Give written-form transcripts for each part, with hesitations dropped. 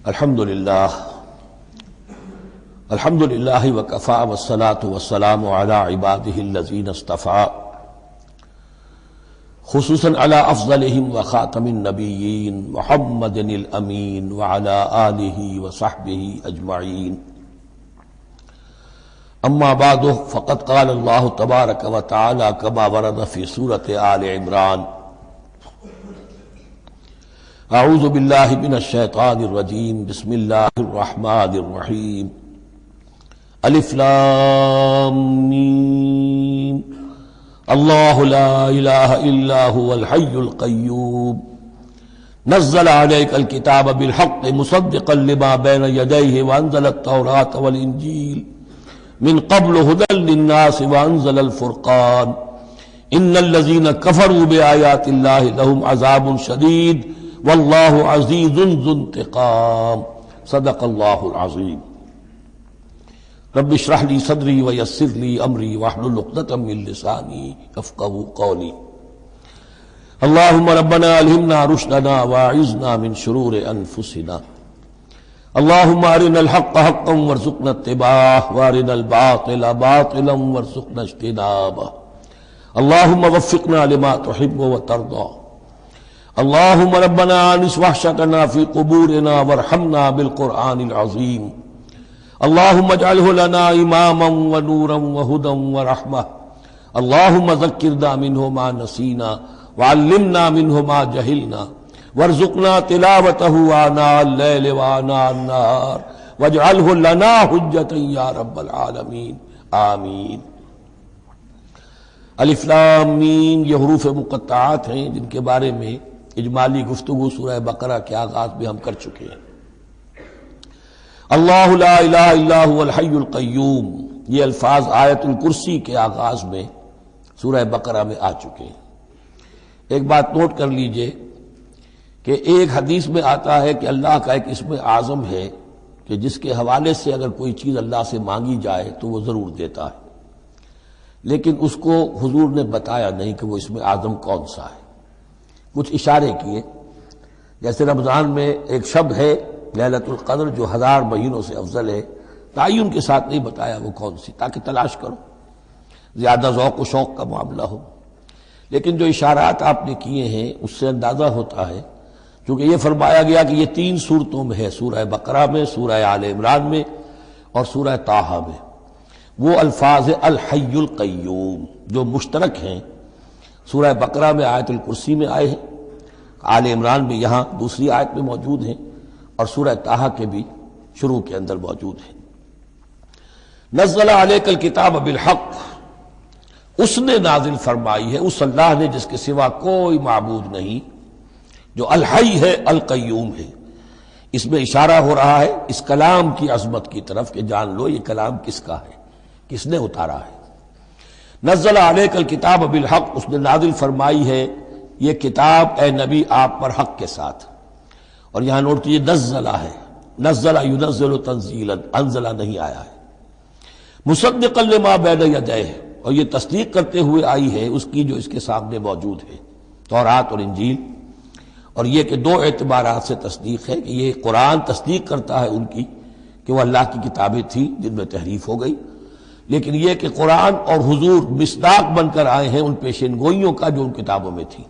الحمدللہ وکفی والصلاة والسلام علی عبادہ الذین اصطفی خصوصاً علی افضلہم وخاتم النبیین محمد الامین وعلی آلہ وصحبہ اجمعین اما بعد فقد قال اللہ تبارک وتعالی کما ورد فی سورۃ آل عمران اعوذ باللہ من الشیطان الرجیم بسم اللہ الرحمن الرحیم الف لام میم اللہ لا الہ الا هو الحی القیوم نزل علیک الکتاب بالحق مصدقا لما بین یدیہ وانزل التوراة والانجیل من قبل هدى للناس وانزل الفرقان ان الذین کفروا بآیات اللہ لهم عذاب شدید واللہ عزیز ذو انتقام صدق اللہ العظیم رب اشرح لی صدری ویسر لی امری واحلل عقدۃ من لسانی یفقہوا قولی اللہم ربنا الہمنا رشدنا واعذنا من شرور انفسنا اللہم ارنا الحق حقا وارزقنا اتباعہ وارنا الباطل باطلا وارزقنا اجتنابہ اللہم وفقنا لما تحب وترضى اللہم ربنا آنس وحشتنا فی قبورنا وارحمنا بالقرآن العظیم اللہم اجعلہ لنا اماما ونورا وہدا ورحمہ اللہم ذکرنا منہ ما نسینا وعلمنا منہ ما جہلنا وارزقنا تلاوتہ آناء اللیل وآناء النہار واجعلہ لنا حجتا یا رب العالمین آمین۔ الف لام میم یہ حروف مقطعات ہیں جن کے بارے میں اجمالی گفتگو سورہ بقرہ کے آغاز میں ہم کر چکے ہیں۔ اللہ لا الہ الا هو الحی القیوم یہ الفاظ آیت الکرسی کے آغاز میں سورہ بقرہ میں آ چکے ہیں۔ ایک بات نوٹ کر لیجئے کہ ایک حدیث میں آتا ہے کہ اللہ کا ایک اسم اعظم ہے کہ جس کے حوالے سے اگر کوئی چیز اللہ سے مانگی جائے تو وہ ضرور دیتا ہے، لیکن اس کو حضور نے بتایا نہیں کہ وہ اسم اعظم کون سا ہے۔ کچھ اشارے کیے، جیسے رمضان میں ایک شب ہے لیلۃ القدر جو 1000 مہینوں سے افضل ہے، تعین کے ساتھ نہیں بتایا وہ کون سی، تاکہ تلاش کرو، زیادہ ذوق و شوق کا معاملہ ہو۔ لیکن جو اشارات آپ نے کیے ہیں اس سے اندازہ ہوتا ہے، کیونکہ یہ فرمایا گیا کہ یہ 3 صورتوں میں ہے، سورہ بقرہ میں، سورہ آل عمران میں اور سورہ طٰہٰ میں، وہ الفاظ الحی القیوم جو مشترک ہیں، سورہ بقرہ میں آیت الکرسی میں آئے ہیں، آل عمران میں یہاں دوسری آیت میں موجود ہیں، اور سورہ طٰہٰ کے بھی شروع کے اندر موجود ہیں۔ نزل علیک الکتاب بالحق، اس نے نازل فرمائی ہے، اس اللہ نے جس کے سوا کوئی معبود نہیں، جو الحی ہے القیوم ہے۔ اس میں اشارہ ہو رہا ہے اس کلام کی عظمت کی طرف کہ جان لو یہ کلام کس کا ہے، کس نے اتارا ہے۔ نزل علیک الکتاب بالحق، اس نے نازل فرمائی ہے یہ کتاب اے نبی آپ پر حق کے ساتھ، اور یہاں نوٹ کیجیے نزلہ ہے، نزل ینزل تنزیلا، انزلہ نہیں آیا ہے۔ مصدقا لما بین یدیہ، اور یہ تصدیق کرتے ہوئے آئی ہے اس کی جو اس کے سامنے موجود ہے، تورات اور انجیل۔ اور یہ کہ 2 اعتبارات سے تصدیق ہے کہ یہ قرآن تصدیق کرتا ہے ان کی کہ وہ اللہ کی کتابیں تھیں جن میں تحریف ہو گئی، لیکن یہ کہ قرآن اور حضور مصداق بن کر آئے ہیں ان پیشین گوئیوں کا جو ان کتابوں میں تھی۔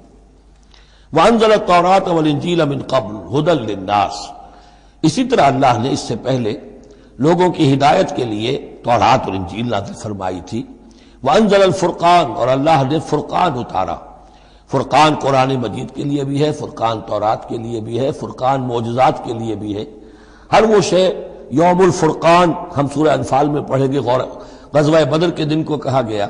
وَأَنزَلَ التَّوْرَاةَ وَالْإِنْجِيلَ مِنْ قَبْلُ هُدًى لِلنَّاسِ، اسی طرح اللہ نے اس سے پہلے لوگوں کی ہدایت کے لیے تورات اور انجیل نازل فرمائی تھی۔ وَأَنزَلَ الْفُرْقَانَ، اور اللہ نے فرقان اتارا۔ فرقان قرآن مجید کے لیے بھی ہے، فرقان تورات کے لیے بھی ہے، فرقان معجزات کے لیے بھی ہے۔ ہر وہ شے یوم الفرقان ہم سورہ انفال میں پڑھیں گے، غزوہ بدر کے دن کو کہا گیا،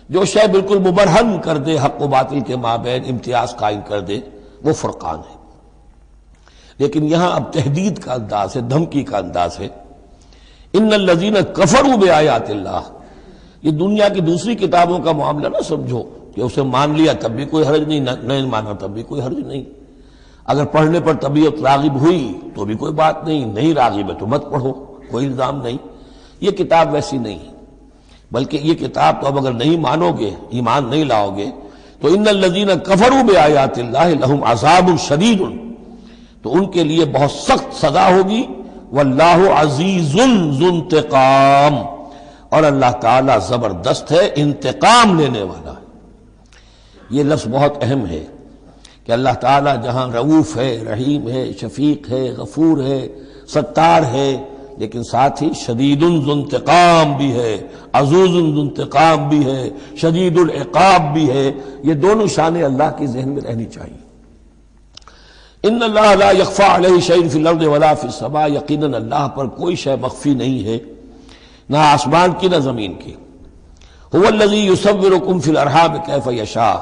جو شے بالکل مبرہن کر دے حق و باطل کے مابین امتیاز قائم کر دے وہ فرقان ہے۔ لیکن یہاں اب تحدید کا انداز ہے، دھمکی کا انداز ہے۔ ان الذین کفروا بآیات اللہ، یہ دنیا کی دوسری کتابوں کا معاملہ نہ سمجھو کہ اسے مان لیا تب بھی کوئی حرج نہیں، نہیں مانا تب بھی کوئی حرج نہیں، اگر پڑھنے پر طبیعت راغب ہوئی تو بھی کوئی بات نہیں، نہیں راغب ہے تو مت پڑھو، کوئی الزام نہیں۔ یہ کتاب ویسی نہیں، بلکہ یہ کتاب تو اب اگر نہیں مانو گے، ایمان نہیں لاؤ گے تو ان الذین کفروا بآیات اللہ لہم عذاب شدید، تو ان کے لیے بہت سخت سزا ہوگی. واللہ عزیز ذو انتقام، اور اللہ تعالیٰ زبردست ہے، انتقام لینے والا ہے. یہ لفظ بہت اہم ہے کہ اللہ تعالیٰ جہاں رؤوف ہے، رحیم ہے، شفیق ہے، غفور ہے، ستار ہے، لیکن ساتھ ہی شدید ذو انتقام بھی ہے، عزوز ذو انتقام بھی ہے، شدید العقاب بھی ہے. یہ دونوں شانیں اللہ کی ذہن میں رہنی چاہیے. ان اللہ لا یخفی علیہ شیء فی الارض ولا فی السماء، یقیناً اللہ پر کوئی شے مخفی نہیں ہے، نہ آسمان کی نہ زمین کی. هو الذی یصورکم فی الارحام کیف یشاء،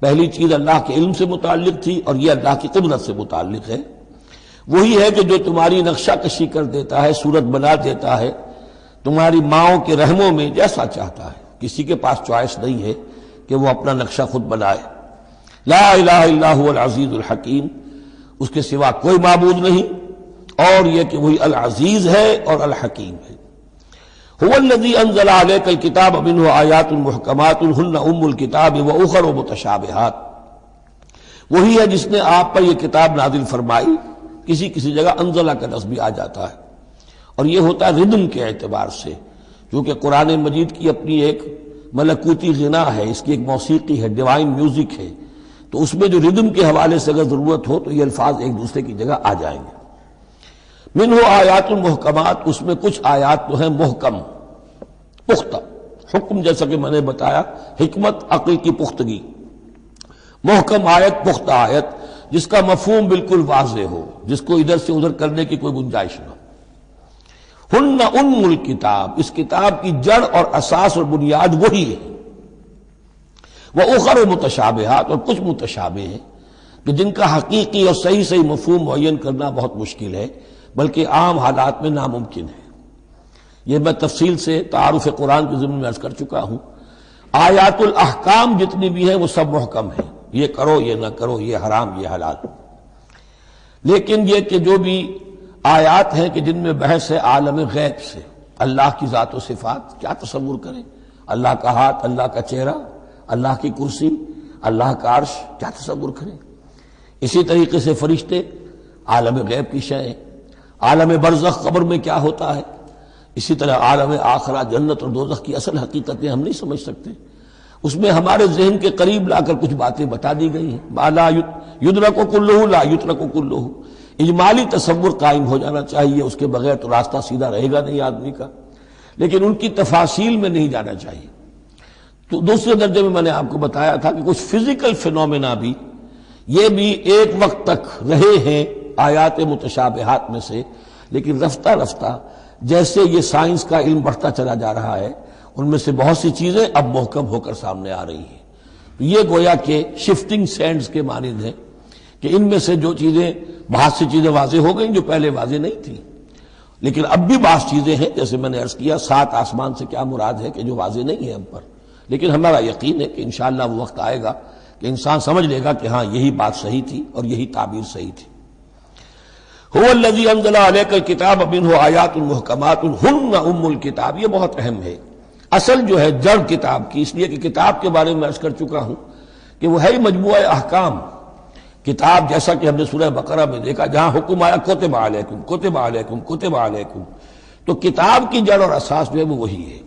پہلی چیز اللہ کے علم سے متعلق تھی، اور یہ اللہ کی قدرت سے متعلق ہے. وہی ہے کہ جو تمہاری نقشہ کشی کر دیتا ہے، صورت بنا دیتا ہے تمہاری ماؤں کے رحموں میں جیسا چاہتا ہے. کسی کے پاس چوائس نہیں ہے کہ وہ اپنا نقشہ خود بنائے. لا الہ الا هو العزیز الحکیم، اس کے سوا کوئی معبود نہیں، اور یہ کہ وہی العزیز ہے اور الحکیم ہے. هو الذی انزل علیک الکتاب منہ آیات محکمات ہن ام الکتاب واخر متشابہات، وہی ہے جس نے آپ پر یہ کتاب نازل فرمائی. کسی کسی جگہ انزلہ کا لفظ بھی آ جاتا ہے، اور یہ ہوتا ہے ردم کے اعتبار سے، کیونکہ قرآن مجید کی اپنی ایک ملکوتی غنا ہے، اس کی ایک موسیقی ہے، ڈیوائن میوزک ہے، تو اس میں جو ردم کے حوالے سے اگر ضرورت ہو تو یہ الفاظ ایک دوسرے کی جگہ آ جائیں گے. منہ آیات المحکمات، اس میں کچھ آیات تو ہیں محکم، پختہ. حکم جیسا کہ میں نے بتایا، حکمت عقل کی پختگی. محکم آیت، پختہ آیت، جس کا مفہوم بالکل واضح ہو، جس کو ادھر سے ادھر کرنے کی کوئی گنجائش نہ. ہن ام الکتاب، اس کتاب کی جڑ اور اساس اور بنیاد وہی ہے. وَأُخَرُ متشابہات، اور کچھ متشابہ ہیں کہ جن کا حقیقی اور صحیح مفہوم معین کرنا بہت مشکل ہے، بلکہ عام حالات میں ناممکن ہے. یہ میں تفصیل سے تعارف قرآن کے ضمن میں عرض کر چکا ہوں. آیات الاحکام جتنی بھی ہیں وہ سب محکم ہیں، یہ کرو یہ نہ کرو، یہ حرام یہ حلال. لیکن یہ کہ جو بھی آیات ہیں کہ جن میں بحث ہے عالم غیب سے، اللہ کی ذات و صفات، کیا تصور کریں؟ اللہ کا ہاتھ، اللہ کا چہرہ، اللہ کی کرسی، اللہ کا عرش، کیا تصور کریں؟ اسی طریقے سے فرشتے، عالم غیب کی شیئیں. عالم برزخ، قبر میں کیا ہوتا ہے. اسی طرح عالم آخرہ، جنت اور دوزخ کی اصل حقیقتیں ہم نہیں سمجھ سکتے. اس میں ہمارے ذہن کے قریب لا کر کچھ باتیں بتا دی گئی ہیں. ما لا یدرک کلہ لا یترک کلہ، اجمالی تصور قائم ہو جانا چاہیے، اس کے بغیر تو راستہ سیدھا رہے گا نہیں آدمی کا. لیکن ان کی تفاصیل میں نہیں جانا چاہیے. تو دوسرے درجے میں نے آپ کو بتایا تھا کہ کچھ فزیکل فینومینا بھی، یہ بھی ایک وقت تک رہے ہیں آیات متشابہات میں سے، لیکن رفتہ رفتہ جیسے یہ سائنس کا علم بڑھتا چلا جا رہا ہے، ان میں سے بہت سی چیزیں اب محکم ہو کر سامنے آ رہی ہیں. یہ گویا کہ شفٹنگ سینڈز کے مانند ہیں کہ ان میں سے جو چیزیں، بہت سی چیزیں واضح ہو گئیں جو پہلے واضح نہیں تھیں. لیکن اب بھی بعض چیزیں ہیں، جیسے میں نے عرض کیا 7 آسمان سے کیا مراد ہے، کہ جو واضح نہیں ہے ہم پر. لیکن ہمارا یقین ہے کہ انشاءاللہ وہ وقت آئے گا کہ انسان سمجھ لے گا کہ ہاں یہی بات صحیح تھی اور یہی تعبیر صحیح تھی. هو الذی انزل علیک الکتاب منہ آیات محکمات ہن ام الکتاب، یہ بہت اہم ہے. اصل جو ہے جڑ کتاب کی، اس لیے کہ کتاب کے بارے میں عرض کر چکا ہوں کہ وہ ہے مجموعہ احکام. کتاب جیسا کہ ہم نے سورہ بقرہ میں دیکھا، جہاں حکم آیا کتب علیکم کتب علیکم کتب علیکم، تو کتاب کی جڑ اور اساس جو ہے وہ وہی ہے.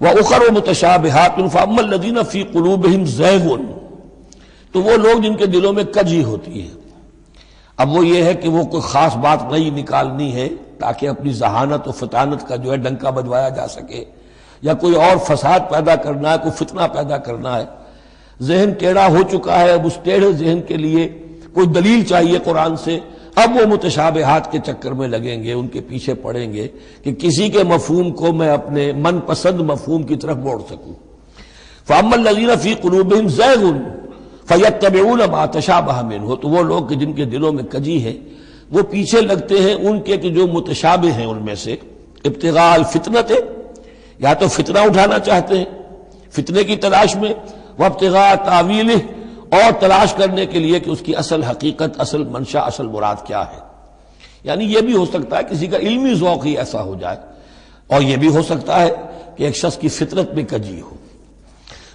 وَأُخَرُ مُتَشَابِهَاتٌ فَأَمَّا الَّذِينَ فِي قُلُوبِهِمْ زَيْغٌ، تو وہ لوگ جن کے دلوں میں کجی ہوتی ہے. اب وہ یہ ہے کہ وہ کوئی خاص بات نہیں نکالنی ہے تاکہ اپنی ذہانت و فطانت کا جو ہے ڈنکا بجوایا جا سکے، یا کوئی اور فساد پیدا کرنا ہے، کوئی فتنہ پیدا کرنا ہے. ذہن ٹیڑھا ہو چکا ہے، اب اس ٹیڑھے ذہن کے لیے کوئی دلیل چاہیے قرآن سے. اب وہ متشابہات کے چکر میں لگیں گے، ان کے پیچھے پڑیں گے کہ کسی کے مفہوم کو میں اپنے من پسند مفہوم کی طرف موڑ سکوں. فَأَمَّا الَّذِينَ فِي قُلُوبِهِمْ زَيْغٌ فَيَتَّبِعُونَ مَا تَشَابَهَ مِنْهُ، تو وہ لوگ کہ جن کے دلوں میں کجی ہے وہ پیچھے لگتے ہیں ان کے کہ جو متشابہ ہیں ان میں سے. ابتغاء الفتنۃ، یا تو فتنہ اٹھانا چاہتے ہیں فتنے کی تلاش میں، وابتغاء تاویلہ، اور تلاش کرنے کے لیے کہ اس کی اصل حقیقت، اصل منشا، اصل مراد کیا ہے. یعنی یہ بھی ہو سکتا ہے کسی کا علمی ذوق ہی ایسا ہو جائے، اور یہ بھی ہو سکتا ہے کہ ایک شخص کی فطرت میں کجی ہو.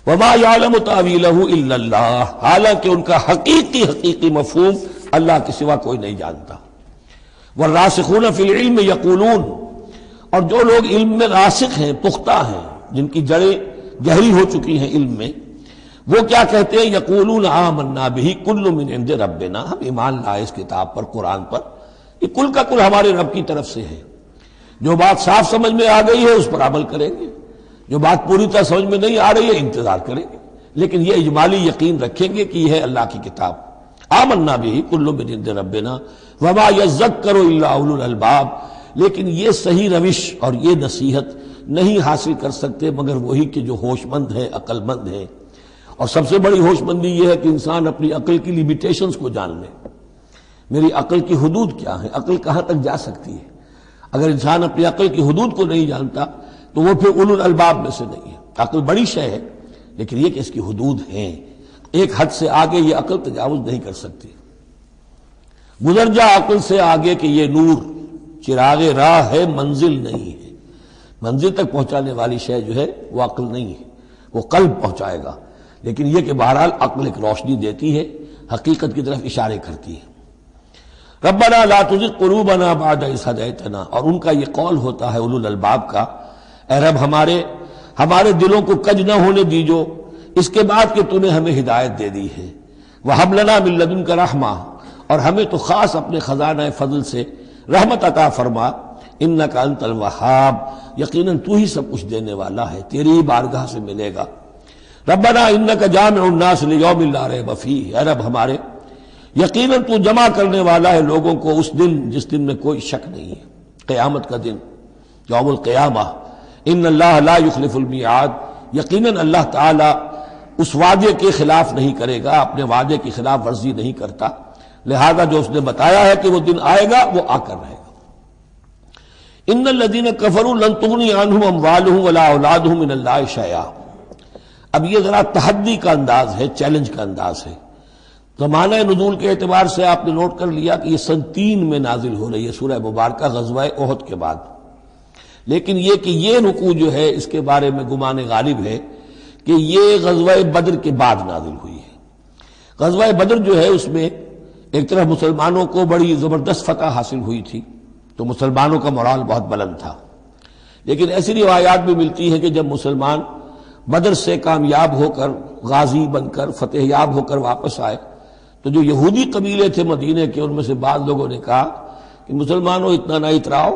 وما یعلم تاویلہ الا اللہ، حالانکہ ان کا حقیقی مفہوم اللہ کے سوا کوئی نہیں جانتا۔ والراسخون فی العلم یقولون، اور جو لوگ علم میں راسخ ہیں، پختہ ہیں، جن کی جڑیں گہری ہو چکی ہیں علم میں، وہ کیا کہتے ہیں؟ یقولون آمنا بہ کل من عند ربنا، ہم ایمان لائے اس کتاب پر، قرآن پر، یہ کل کا کل ہمارے رب کی طرف سے ہے۔ جو بات صاف سمجھ میں آ گئی ہے اس پر عمل کریں گے، جو بات پوری طرح سمجھ میں نہیں آ رہی ہے انتظار کریں گے، لیکن یہ اجمالی یقین رکھیں گے کہ یہ ہے اللہ کی کتاب۔ آمنا بہ کل من عند ربنا وما یذکر الا اولو الالباب، لیکن یہ صحیح روش اور یہ نصیحت نہیں حاصل کر سکتے مگر وہی کہ جو ہوش مند ہے، عقل مند ہے۔ اور سب سے بڑی ہوش مندی یہ ہے کہ انسان اپنی عقل کی لیمیٹیشنز کو جان لے، میری عقل کی حدود کیا ہے، عقل کہاں تک جا سکتی ہے۔ اگر انسان اپنی عقل کی حدود کو نہیں جانتا تو وہ پھر اولو الالباب میں سے نہیں ہے۔ عقل بڑی شے ہے لیکن یہ کہ اس کی حدود ہیں، ایک حد سے آگے یہ عقل تجاوز نہیں کر سکتی۔ گزر جا عقل سے آگے کہ یہ نور چراغ راہ ہے، منزل نہیں ہے۔ منزل تک پہنچانے والی شے جو ہے وہ عقل نہیں ہے، وہ قلب پہنچائے گا، لیکن یہ کہ بہرحال عقل ایک روشنی دیتی ہے، حقیقت کی طرف اشارے کرتی ہے۔ ربنا لا تزغ قلوبنا بعد اذ ہدیتنا، اور ان کا یہ قول ہوتا ہے اولو الالباب کا، اے رب ہمارے دلوں کو کج نہ ہونے دیجو اس کے بعد کہ تو نے ہمیں ہدایت دے دی ہے۔ وہب لنا من لدنک رحمہ، اور ہمیں تو خاص اپنے خزانہ فضل سے رحمت عطا فرما، انک انت الوہاب، یقیناً تو ہی سب کچھ دینے والا ہے، تیری ہی بارگاہ سے ملے گا۔ ربنا انک جامع الناس لیوم لا ریب فیہ، اے رب ہمارے یقیناً تو جمع کرنے والا ہے لوگوں کو اس دن جس دن میں کوئی شک نہیں ہے، قیامت کا دن، یوم القیامہ۔ ان اللہ لا یخلف المیعاد، یقیناً اللہ تعالی اس وعدے کے خلاف نہیں کرے گا، اپنے وعدے کی خلاف ورزی نہیں کرتا، لہذا جو اس نے بتایا ہے کہ وہ دن آئے گا وہ آ کر رہے گا۔ ان الذین کفروا لن تغنی عنہم اموالہم ولا اولادہم من اللہ شیئا، اب یہ ذرا تحدی کا انداز ہے، چیلنج کا انداز ہے۔ زمانہ نزول کے اعتبار سے آپ نے نوٹ کر لیا کہ یہ سن 3 میں نازل ہو رہی ہے سورہ مبارکہ غزوہ احد کے بعد، لیکن یہ کہ یہ رکوع جو ہے اس کے بارے میں گمان غالب ہے کہ یہ غزوہ بدر کے بعد نازل ہوئی ہے۔ غزوہ بدر جو ہے اس میں ایک طرف مسلمانوں کو بڑی زبردست فتح حاصل ہوئی تھی تو مسلمانوں کا مورال بہت بلند تھا، لیکن ایسی روایات بھی ملتی ہیں کہ جب مسلمان بدر سے کامیاب ہو کر، غازی بن کر، فتح یاب ہو کر واپس آئے تو جو یہودی قبیلے تھے مدینے کے، ان میں سے بعض لوگوں نے کہا کہ مسلمانوں اتنا نہ اتراؤ،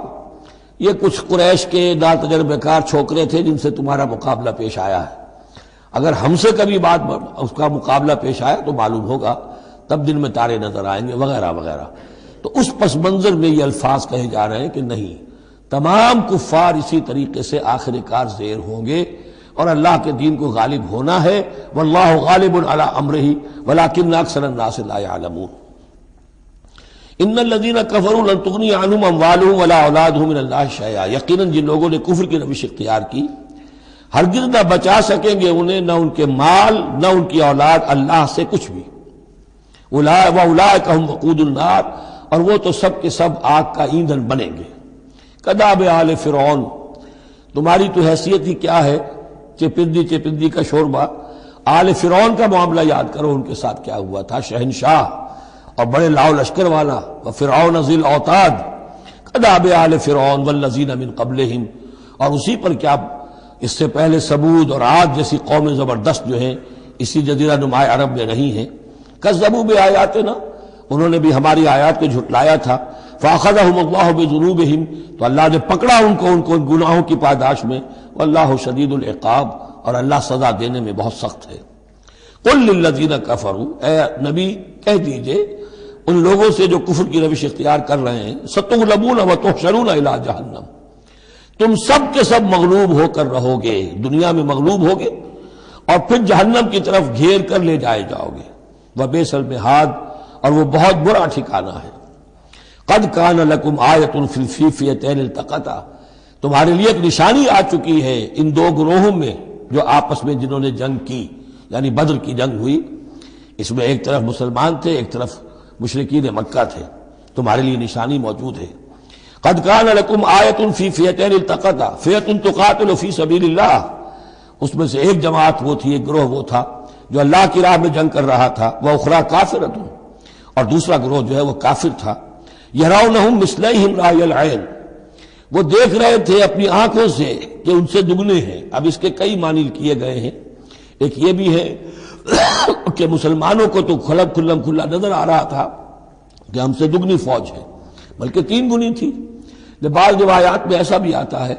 یہ کچھ قریش کے ناتجربہ کار چھوکرے تھے جن سے تمہارا مقابلہ پیش آیا ہے، اگر ہم سے کبھی بات اس کا مقابلہ پیش آیا تو معلوم ہوگا، تب دن میں تارے نظر آئیں گے وغیرہ وغیرہ۔ تو اس پس منظر میں یہ الفاظ کہے جا رہے ہیں کہ نہیں، تمام کفار اسی طریقے سے آخر کار زیر ہوں گے اور اللہ کے دین کو غالب ہونا ہے، واللہ غالب علی امرہ ولکن اکثر الناس لا یعلمون۔ ان الذین کفروا لن تغنی عنہم اموالہم ولا اولادہم من اللہ شیئا، یقیناً جن لوگوں نے کفر کی روش اختیار کی ہرگز نہ بچا سکیں گے انہیں، نہ ان کے مال نہ ان کی اولاد اللہ سے کچھ بھی۔ اولئک ھم وقود النار، اور وہ تو سب کے سب آگ کا ایندھن بنیں گے۔ کداب آل فرعون، تمہاری تو حیثیت ہی کیا ہے، چپندی کا شوربہ۔ آل فرعون کا معاملہ یاد کرو، ان کے ساتھ کیا ہوا تھا، شہنشاہ اور بڑے لاؤ لشکر والا، وفرعون ذی الاوتاد، کداب آل فرعون والذین من قبلہم، اور اسی پر کیا اس سے پہلے ثمود اور عاد جیسی قومیں زبردست جو ہیں اسی جزیرہ نما عرب میں رہی ہیں، کذبوا بآیاتنا، انہوں نے بھی ہماری آیات کو جھٹلایا تھا، فاخذہم اللہ بذنوبہم، تو اللہ نے پکڑا ان کو گناہوں کی پاداش میں، واللہ شدید العقاب، اور اللہ سزا دینے میں بہت سخت ہے۔ قل للذین کفروا، اے نبی کہہ دیجئے ان لوگوں سے جو کفر کی روش اختیار کر رہے ہیں، ستغلبون وتحشرون الی جہنم، تم سب کے سب مغلوب ہو کر رہو گے، دنیا میں مغلوب ہوگے اور پھر جہنم کی طرف گھیر کر لے جائے جاؤ گے، وبئس المہاد، اور وہ بہت برا ٹھکانہ ہے۔ قد کان لکم آیۃ فی الفئتین التقطا، تمہارے لیے ایک نشانی آ چکی ہے ان دو گروہوں میں جو آپس میں جنہوں نے جنگ کی، یعنی بدر کی جنگ ہوئی، اس میں ایک طرف مسلمان تھے ایک طرف مشرکین مکہ تھے، تمہارے لیے نشانی موجود ہے۔ قد کان لکم آیۃ فی فئتین التقطا، فئۃ تقاتل فی سبیل اللہ، اس میں سے ایک جماعت وہ تھی، ایک گروہ وہ تھا جو اللہ کی راہ میں جنگ کر رہا تھا، وہ اخری کافرۃ، اور دوسرا گروہ جو ہے وہ کافر تھا. یرونہم مثلیہم رأی العین، وہ دیکھ رہے تھے اپنی آنکھوں سے کہ ان سے دگنے ہیں. اب اس کے کئی معنی کیے گئے ہیں. ایک یہ بھی ہے کہ مسلمانوں کو تو کھلا نظر آ رہا تھا کہ ہم سے دگنی فوج ہے، بلکہ 3 گنی تھی. بعض روایات میں ایسا بھی آتا ہے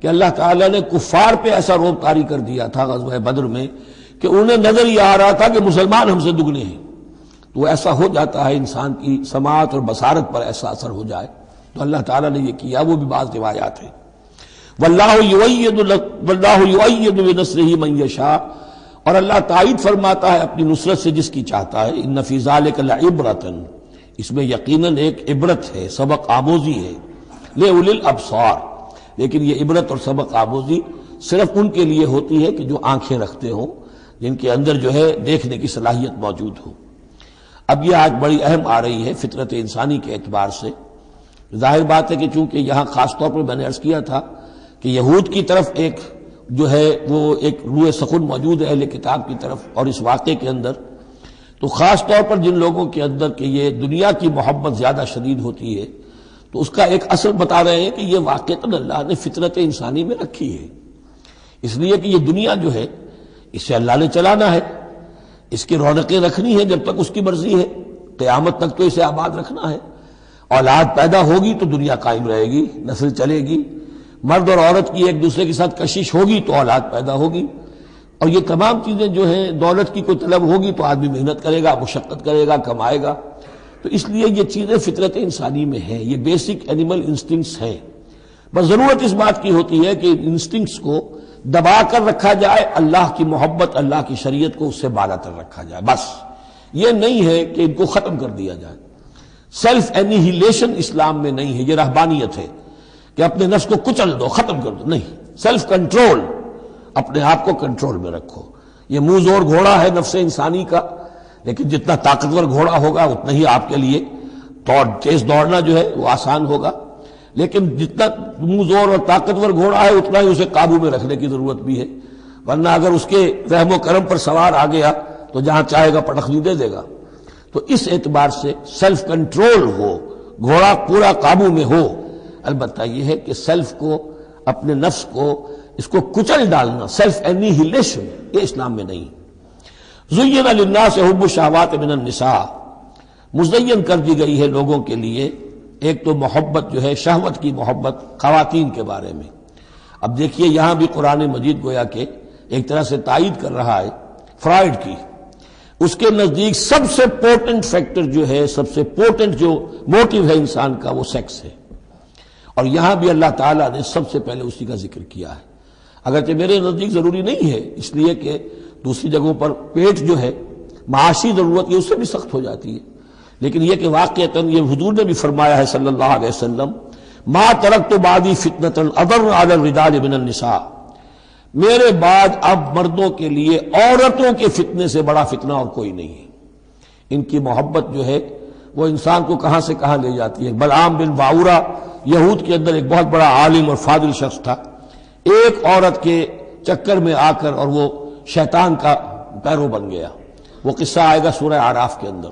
کہ اللہ تعالیٰ نے کفار پہ ایسا رعب طاری کر دیا تھا غزوہ بدر میں کہ انہیں نظر یہ آ رہا تھا کہ مسلمان ہم سے دگنے ہیں. تو ایسا ہو جاتا ہے، انسان کی سماعت اور بصارت پر ایسا اثر ہو جائے. تو اللہ تعالیٰ نے یہ کیا، وہ بھی بعض روایات ہیں. واللہ یؤید بنصرہ من یشاء، اور اللہ تائید فرماتا ہے اپنی نصرت سے جس کی چاہتا ہے. ان فی ذلک لعبرۃ، اس میں یقیناً ایک عبرت ہے، سبق آموزی ہے. لأولی الابصار، لیکن یہ عبرت اور سبق آموزی صرف ان کے لیے ہوتی ہے کہ جو آنکھیں رکھتے ہوں، جن کے اندر جو ہے دیکھنے کی صلاحیت موجود ہو. اب یہ آج بڑی اہم آ رہی ہے فطرت انسانی کے اعتبار سے. ظاہر بات ہے کہ چونکہ یہاں خاص طور پر میں نے عرض کیا تھا کہ یہود کی طرف ایک جو ہے وہ ایک روح سخن موجود ہے اہل کتاب کی طرف، اور اس واقعے کے اندر تو خاص طور پر جن لوگوں کے اندر کہ یہ دنیا کی محبت زیادہ شدید ہوتی ہے، تو اس کا ایک اثر بتا رہے ہیں کہ یہ واقعتاً اللہ نے فطرت انسانی میں رکھی ہے. اس لیے کہ یہ دنیا جو ہے اسے اللہ نے چلانا ہے، اس کی رونقیں رکھنی ہے جب تک اس کی مرضی ہے، قیامت تک تو اسے آباد رکھنا ہے. اولاد پیدا ہوگی تو دنیا قائم رہے گی، نسل چلے گی. مرد اور عورت کی ایک دوسرے کے ساتھ کشش ہوگی تو اولاد پیدا ہوگی. اور یہ تمام چیزیں جو ہیں، دولت کی کوئی طلب ہوگی تو آدمی محنت کرے گا، مشقت کرے گا، کمائے گا. تو اس لیے یہ چیزیں فطرت انسانی میں ہیں، یہ بیسک اینیمل انسٹنکٹس ہیں. بس ضرورت اس بات کی ہوتی ہے کہ انسٹنکٹس کو دبا کر رکھا جائے، اللہ کی محبت، اللہ کی شریعت کو اس سے بالا تر رکھا جائے. بس یہ نہیں ہے کہ ان کو ختم کر دیا جائے. سیلف اینیہیلیشن اسلام میں نہیں ہے، یہ رہبانیت ہے کہ اپنے نفس کو کچل دو، ختم کر دو. نہیں، سیلف کنٹرول، اپنے آپ کو کنٹرول میں رکھو. یہ منہ زور گھوڑا ہے نفس انسانی کا، لیکن جتنا طاقتور گھوڑا ہوگا اتنا ہی آپ کے لیے تیز دوڑنا جو ہے وہ آسان ہوگا. لیکن جتنا منہ زور اور طاقتور گھوڑا ہے اتنا ہی اسے قابو میں رکھنے کی ضرورت بھی ہے، ورنہ اگر اس کے رحم و کرم پر سوار آ گیا تو جہاں چاہے گا پٹخنی دے دے گا. تو اس اعتبار سے سیلف کنٹرول ہو، گھوڑا پورا قابو میں ہو. البتہ یہ ہے کہ سیلف کو، اپنے نفس کو، اس کو کچل ڈالنا، سیلف اینیہیلیشن، یہ اسلام میں نہیں. زین للناس حب الشہوات من النساء، مزین کر دی گئی ہے لوگوں کے لیے ایک تو محبت جو ہے، شہوت کی محبت خواتین کے بارے میں. اب دیکھیے یہاں بھی قرآن مجید گویا کہ ایک طرح سے تائید کر رہا ہے فرائڈ کی. اس کے نزدیک سب سے پورٹنٹ فیکٹر جو ہے، سب سے پورٹنٹ جو موٹیو ہے انسان کا، وہ سیکس ہے. اور یہاں بھی اللہ تعالیٰ نے سب سے پہلے اسی کا ذکر کیا ہے. اگرچہ میرے نزدیک ضروری نہیں ہے، اس لیے کہ دوسری جگہوں پر پیٹ جو ہے، معاشی ضرورت یہ اس سے بھی سخت ہو جاتی ہے. لیکن یہ کہ واقعتاً یہ حضور نے بھی فرمایا ہے صلی اللہ علیہ وسلم، ما ترکت بعدی فتنۃ اضر علی الرجال من النساء، میرے بعد اب مردوں کے لیے عورتوں کے فتنے سے بڑا فتنہ اور کوئی نہیں ہے. ان کی محبت جو ہے وہ انسان کو کہاں سے کہاں لے جاتی ہے. بلعام بن باورا یہود کے اندر ایک بہت بڑا عالم اور فاضل شخص تھا، ایک عورت کے چکر میں آ کر اور وہ شیطان کا پیرو بن گیا. وہ قصہ آئے گا سورہ اعراف کے اندر.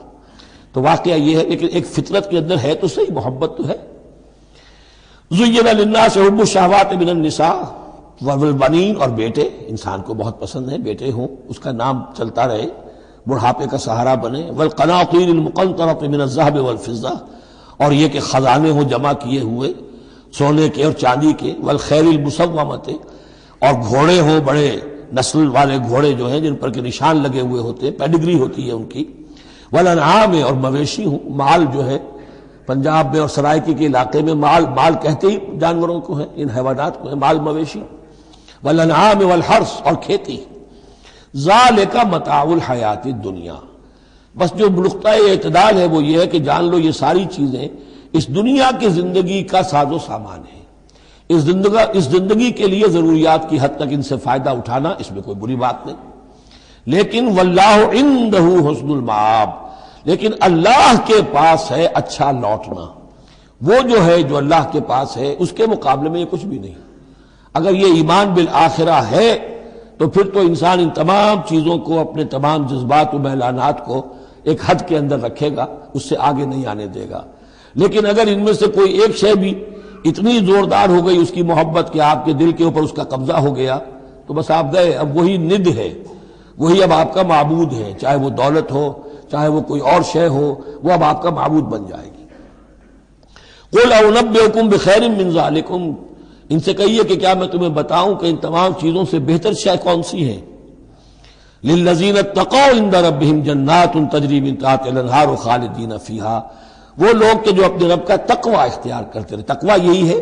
تو واقعہ یہ ہے، لیکن ایک فطرت کے اندر ہے تو صحیح، محبت تو ہے. زین للناس حب الشہوات من النساء والبنین، اور بیٹے انسان کو بہت پسند ہے، بیٹے ہوں، اس کا نام چلتا رہے، بڑھاپے کا سہارا بنے. والقناطیر المقنطرۃ من الذهب والفضہ، اور یہ کہ خزانے ہوں جمع کیے ہوئے سونے کے اور چاندی کے. والخیل المسومۃ، اور گھوڑے ہوں، بڑے نسل والے گھوڑے جو ہیں جن پر کے نشان لگے ہوئے ہوتے ہیں، پیڈگری ہوتی ہے ان کی. والانعام، اور مویشی ہوں، مال جو ہے پنجاب میں اور سرائکی کے علاقے میں مال کہتے ہی جانوروں کو ہے، ان حیوانات کو ہے مال مویشی. والانعام والحرث، اور کھیتی. ذالک متاع الحیات الدنیا، بس جو نقطۂ اعتدال ہے وہ یہ ہے کہ جان لو یہ ساری چیزیں اس دنیا کی زندگی کا ساز و سامان ہے. اس زندگی کے لیے ضروریات کی حد تک ان سے فائدہ اٹھانا، اس میں کوئی بری بات نہیں. لیکن واللہ عندہ حسن المآب، لیکن اللہ کے پاس ہے اچھا لوٹنا. وہ جو ہے جو اللہ کے پاس ہے اس کے مقابلے میں یہ کچھ بھی نہیں. اگر یہ ایمان بالآخرہ ہے تو پھر تو انسان ان تمام چیزوں کو، اپنے تمام جذبات و میلانات کو ایک حد کے اندر رکھے گا، اس سے آگے نہیں آنے دے گا۔ لیکن اگر ان میں سے کوئی ایک شے بھی اتنی زوردار ہو گئی اس کی محبت کہ آپ کے دل کے اوپر اس کا قبضہ ہو گیا تو بس آپ گئے، اب وہی ند ہے، وہی اب آپ کا معبود ہے، چاہے وہ دولت ہو چاہے وہ کوئی اور شے ہو، وہ اب آپ کا معبود بن جائے گی۔ قُلْ أَنَبِّئُكُم بِخَيْرٍ مِّن ذَلِكُمْ، ان سے کہیے کہ کیا میں تمہیں بتاؤں کہ ان تمام چیزوں سے بہتر شے کون سی ہے؟ لِلَّذِينَ اتَّقَوْا عِندَ رَبِّهِمْ جَنَّاتٌ تَجْرِی مِن تَحْتِهَا الْأَنْہَارُ خَالِدِینَ فِیہَا، وہ لوگ کہ جو اپنے رب کا تقوی اختیار کرتے رہے۔ تقوی یہی ہے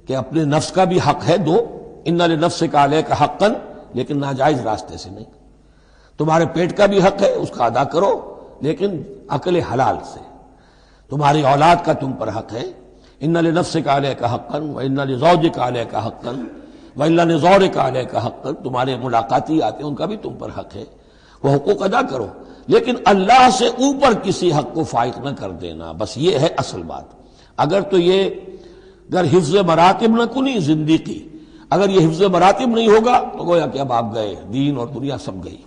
کہ اپنے نفس کا بھی حق ہے دو، ان لنفسک علیک حقا، لیکن ناجائز راستے سے نہیں۔ تمہارے پیٹ کا بھی حق ہے، اس کا ادا کرو، لیکن عقل حلال سے۔ تمہاری اولاد کا تم پر حق ہے، ان لنفسک علیک حقا وان لزوجک علیک حقا وان لزورک علیک حقا، تمہارے ملاقاتی آتے ہیں ان کا بھی تم پر حق ہے، وہ حقوق ادا کرو، لیکن اللہ سے اوپر کسی حق کو فائق نہ کر دینا، بس یہ ہے اصل بات۔ اگر تو یہ اگر حفظ مراتب نہ کنی زندگی، اگر یہ حفظ مراتب نہیں ہوگا تو گویا کہ اب آپ گئے، دین اور دنیا سب گئی۔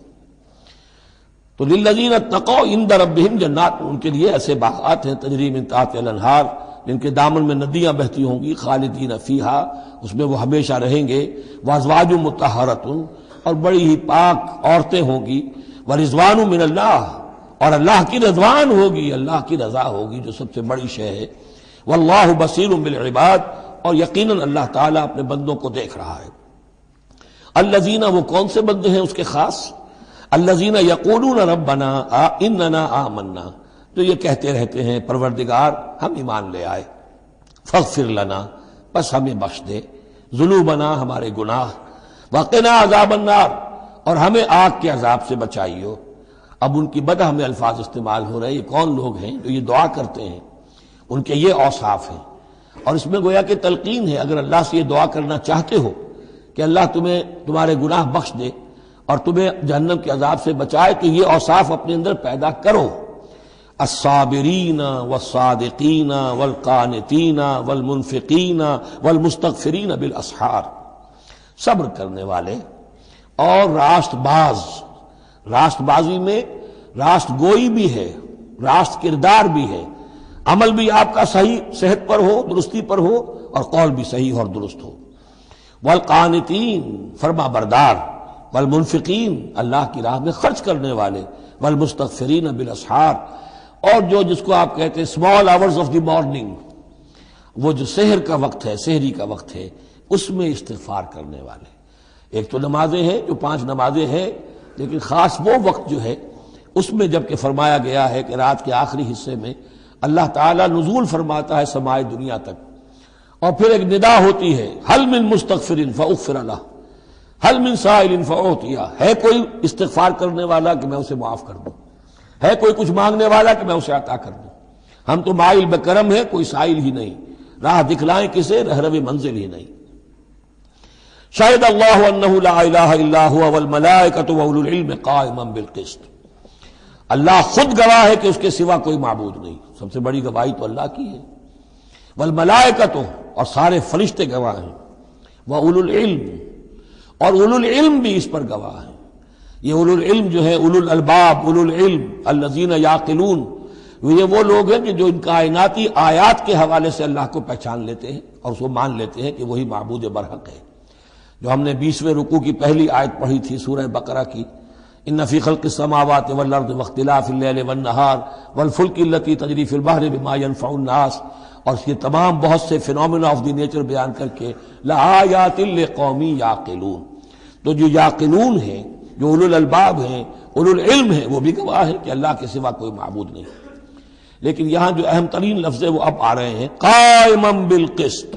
تو للذین اتقوا عند ربہم جنات، ان کے لیے ایسے باغات ہیں تجری من تحتہا الانہار، جن کے دامن میں ندیاں بہتی ہوں گی، خالدین فیہا، اس میں وہ ہمیشہ رہیں گے، وازواج مطہرۃ، اور بڑی ہی پاک عورتیں ہوں گی، ورضوان من اللہ، اور اللہ کی رضوان ہوگی، اللہ کی رضا ہوگی جو سب سے بڑی شے ہے، واللہ بصیر بالعباد، اور یقیناً اللہ تعالیٰ اپنے بندوں کو دیکھ رہا ہے۔ الذین، وہ کون سے بندے ہیں اس کے خاص؟ الذین یقولون ربنا اننا آمنا، جو یہ کہتے رہتے ہیں پروردگار ہم ایمان لے آئے، فاغفر لنا، بس ہمیں بخش دے، ذنوبنا، ہمارے گناہ، وقنا عذاب النار، اور ہمیں آگ کے عذاب سے بچائیو۔ اب ان کی بدہ میں الفاظ استعمال ہو رہے ہیں، یہ کون لوگ ہیں جو یہ دعا کرتے ہیں؟ ان کے یہ اوصاف ہیں، اور اس میں گویا کہ تلقین ہے، اگر اللہ سے یہ دعا کرنا چاہتے ہو کہ اللہ تمہیں تمہارے گناہ بخش دے اور تمہیں جہنم کے عذاب سے بچائے، تو یہ اوصاف اپنے اندر پیدا کرو۔ الصابرین والصادقین والقانتین والمنفقین والمستغفرین بالاسحار، صبر کرنے والے اور راست باز۔ راست بازی میں راست گوئی بھی ہے، راست کردار بھی ہے، عمل بھی آپ کا صحیح صحت پر ہو، درستی پر ہو، اور قول بھی صحیح اور درست ہو۔ والقانتین، فرما بردار، والمنفقین، اللہ کی راہ میں خرچ کرنے والے، والمستغفرین بالاسحار، اور جو جس کو آپ کہتے ہیں small hours of the morning, وہ جو سحر کا وقت ہے، سحری کا وقت ہے، اس میں استغفار کرنے والے۔ ایک تو نمازیں ہیں جو 5 نمازیں ہیں، لیکن خاص وہ وقت جو ہے اس میں جب کہ فرمایا گیا ہے کہ رات کے آخری حصے میں اللہ تعالیٰ نزول فرماتا ہے سمائے دنیا تک، اور پھر ایک ندا ہوتی ہے، حل من مستغفر فاغفر لہ، حل من سائل فاعطیہ، ہے کوئی استغفار کرنے والا کہ میں اسے معاف کر دوں، ہے کوئی کچھ مانگنے والا کہ میں اسے عطا کر دوں۔ ہم تو مائل بکرم ہے، کوئی سائل ہی نہیں، راہ دکھلائیں کسے، رہروی منزل ہی نہیں۔ شہد اللہ انہ لا الہ الا هو والملائکۃ واولو العلم قائما بالقسط، اللہ خود گواہ ہے کہ اس کے سوا کوئی معبود نہیں، سب سے بڑی گواہی تو اللہ کی ہے، والملائکۃ، اور سارے فرشتے گواہ ہیں، واولو العلم، اور اولو العلم بھی اس پر گواہ ہیں۔ یہ اولو العلم جو ہے، اولو الالباب، اولو العلم الذین یعقلون، یہ وہ لوگ ہیں کہ جو ان کائناتی آیات کے حوالے سے اللہ کو پہچان لیتے ہیں اور اس کو مان لیتے ہیں کہ وہی معبود برحق ہے۔ جو ہم نے 20ویں رکوع کی پہلی آیت پڑھی تھی سورہ بقرہ کی، ان فی خلق السماوات والارض واختلاف اللیل والنہار والفلک التی تجری فی البحر بما ینفع الناس، اور اس کے تمام بہت سے فینومینا آف دی نیچر بیان کر کے لآیات لقوم یعقلون، تو جو یعقلون ہیں، جو اولو الالباب ہیں، اولو العلم ہیں، وہ بھی گواہ ہیں کہ اللہ کے سوا کوئی معبود نہیں۔ لیکن یہاں جو اہم ترین لفظ ہے وہ اب آ رہے ہیں، قائما بالقسط،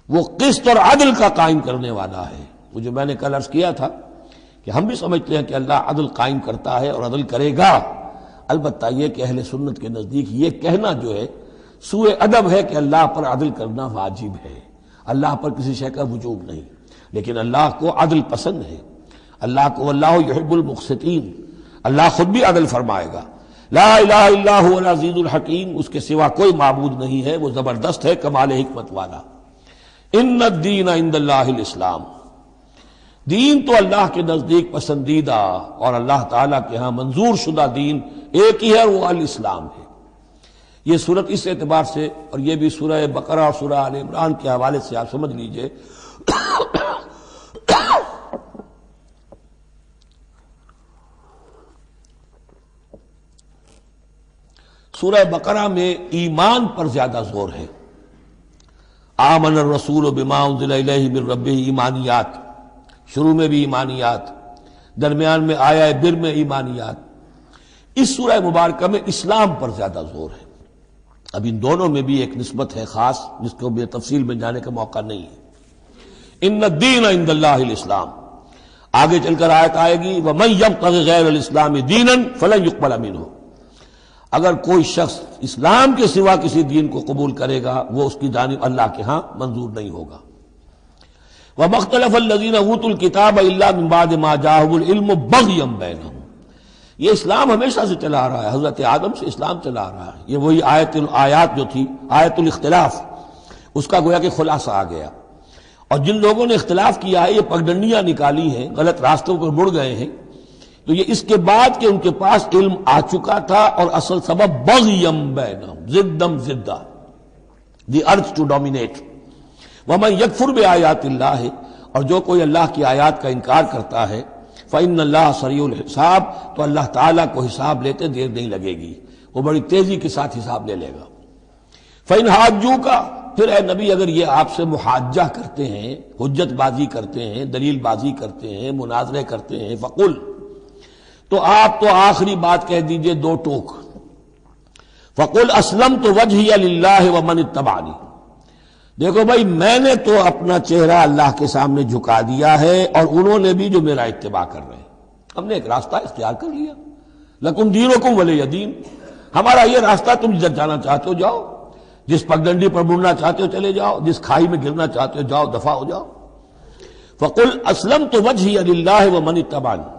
وہ قسط اور عدل کا قائم کرنے والا ہے۔ وہ جو میں نے کل عرض کیا تھا کہ ہم بھی سمجھتے ہیں کہ اللہ عدل قائم کرتا ہے اور عدل کرے گا، البتہ یہ کہ اہل سنت کے نزدیک یہ کہنا جو ہے سوء ادب ہے کہ اللہ پر عدل کرنا واجب ہے، اللہ پر کسی شے کا وجوب نہیں، لیکن اللہ کو عدل پسند ہے، اللہ کو واللہ یحب المقسطین، اللہ خود بھی عدل فرمائے گا۔ لا الہ الا هو العزیز الحکیم، اس کے سوا کوئی معبود نہیں ہے، وہ زبردست ہے، کمال حکمت والا۔ ان الدین عند اللہ الاسلام، دین تو اللہ کے نزدیک پسندیدہ اور اللہ تعالیٰ کے ہاں منظور شدہ دین ایک ہی ہے، وہ الاسلام ہے۔ یہ صورت اس اعتبار سے، اور یہ بھی سورہ بقرہ اور سورہ آل عمران کے حوالے سے آپ سمجھ لیجئے سورہ بقرہ میں ایمان پر زیادہ زور ہے۔ آمن الرسول بما انزل الیہ من ربہ، ایمانیات، شروع میں بھی ایمانیات، درمیان میں آیا بر میں ایمانیات۔ اس سورہ مبارکہ میں اسلام پر زیادہ زور ہے۔ اب ان دونوں میں بھی ایک نسبت ہے خاص، جس کو بھی تفصیل میں جانے کا موقع نہیں ہے۔ ان الدین عند اللہ الاسلام، آگے چل کر آیت آئے گی وَمَن يَبْتَغِ غَيْرَ الْإِسْلَامِ دِينًا فَلَن يُقْبَلَ مِنْهُ، اگر کوئی شخص اسلام کے سوا کسی دین کو قبول کرے گا وہ اس کی جانب اللہ کے ہاں منظور نہیں ہوگا۔ وَمَا اخْتَلَفَ الَّذِينَ أُوتُوا الْكِتَابَ إِلَّا مِن بَعْدِ مَا جَاءَهُمُ الْعِلْمُ بَغْيًا بَيْنَهُمْ، یہ اسلام ہمیشہ سے چلا آ رہا ہے، حضرت آدم سے اسلام چلا آ رہا ہے۔ یہ وہی آیات جو تھی آیت الاختلاف، اس کا گویا کہ خلاصہ آ گیا۔ اور جن لوگوں نے اختلاف کیا ہے، یہ پگڈنڈیاں نکالی ہیں، غلط راستوں پر مڑ گئے ہیں، تو یہ اس کے بعد کہ ان کے پاس علم آ چکا تھا، اور اصل سبب بغیم بینہم، ضدم ضدہ، دی ارتھ ٹو ڈومینیٹ۔ ومن یکفر بآیات اللہ، اور جو کوئی اللہ کی آیات کا انکار کرتا ہے، فإن اللہ سریع الحساب، تو اللہ تعالیٰ کو حساب لیتے دیر نہیں لگے گی، وہ بڑی تیزی کے ساتھ حساب لے لے گا۔ فإن حاجوک، پھر اے نبی اگر یہ آپ سے محاجہ کرتے ہیں، حجت بازی کرتے ہیں، دلیل بازی کرتے ہیں، مناظرے کرتے ہیں، فقل، تو آپ تو آخری بات کہہ دیجئے دو ٹوک، فقل اسلمت وجہی للہ ومن اتبعنی، دیکھو بھائی میں نے تو اپنا چہرہ اللہ کے سامنے جھکا دیا ہے، اور انہوں نے بھی جو میرا اتباع کر رہے ہیں، ہم نے ایک راستہ اختیار کر لیا، لکم دینکم ولی دین، ہمارا یہ راستہ، تم جدھر جانا چاہتے ہو جاؤ، جس پگڈنڈی پر مڑنا چاہتے ہو چلے جاؤ، جس کھائی میں گرنا چاہتے ہو جاؤ، دفع ہو جاؤ۔ فقل اسلمت وجہی للہ ومن اتبعنی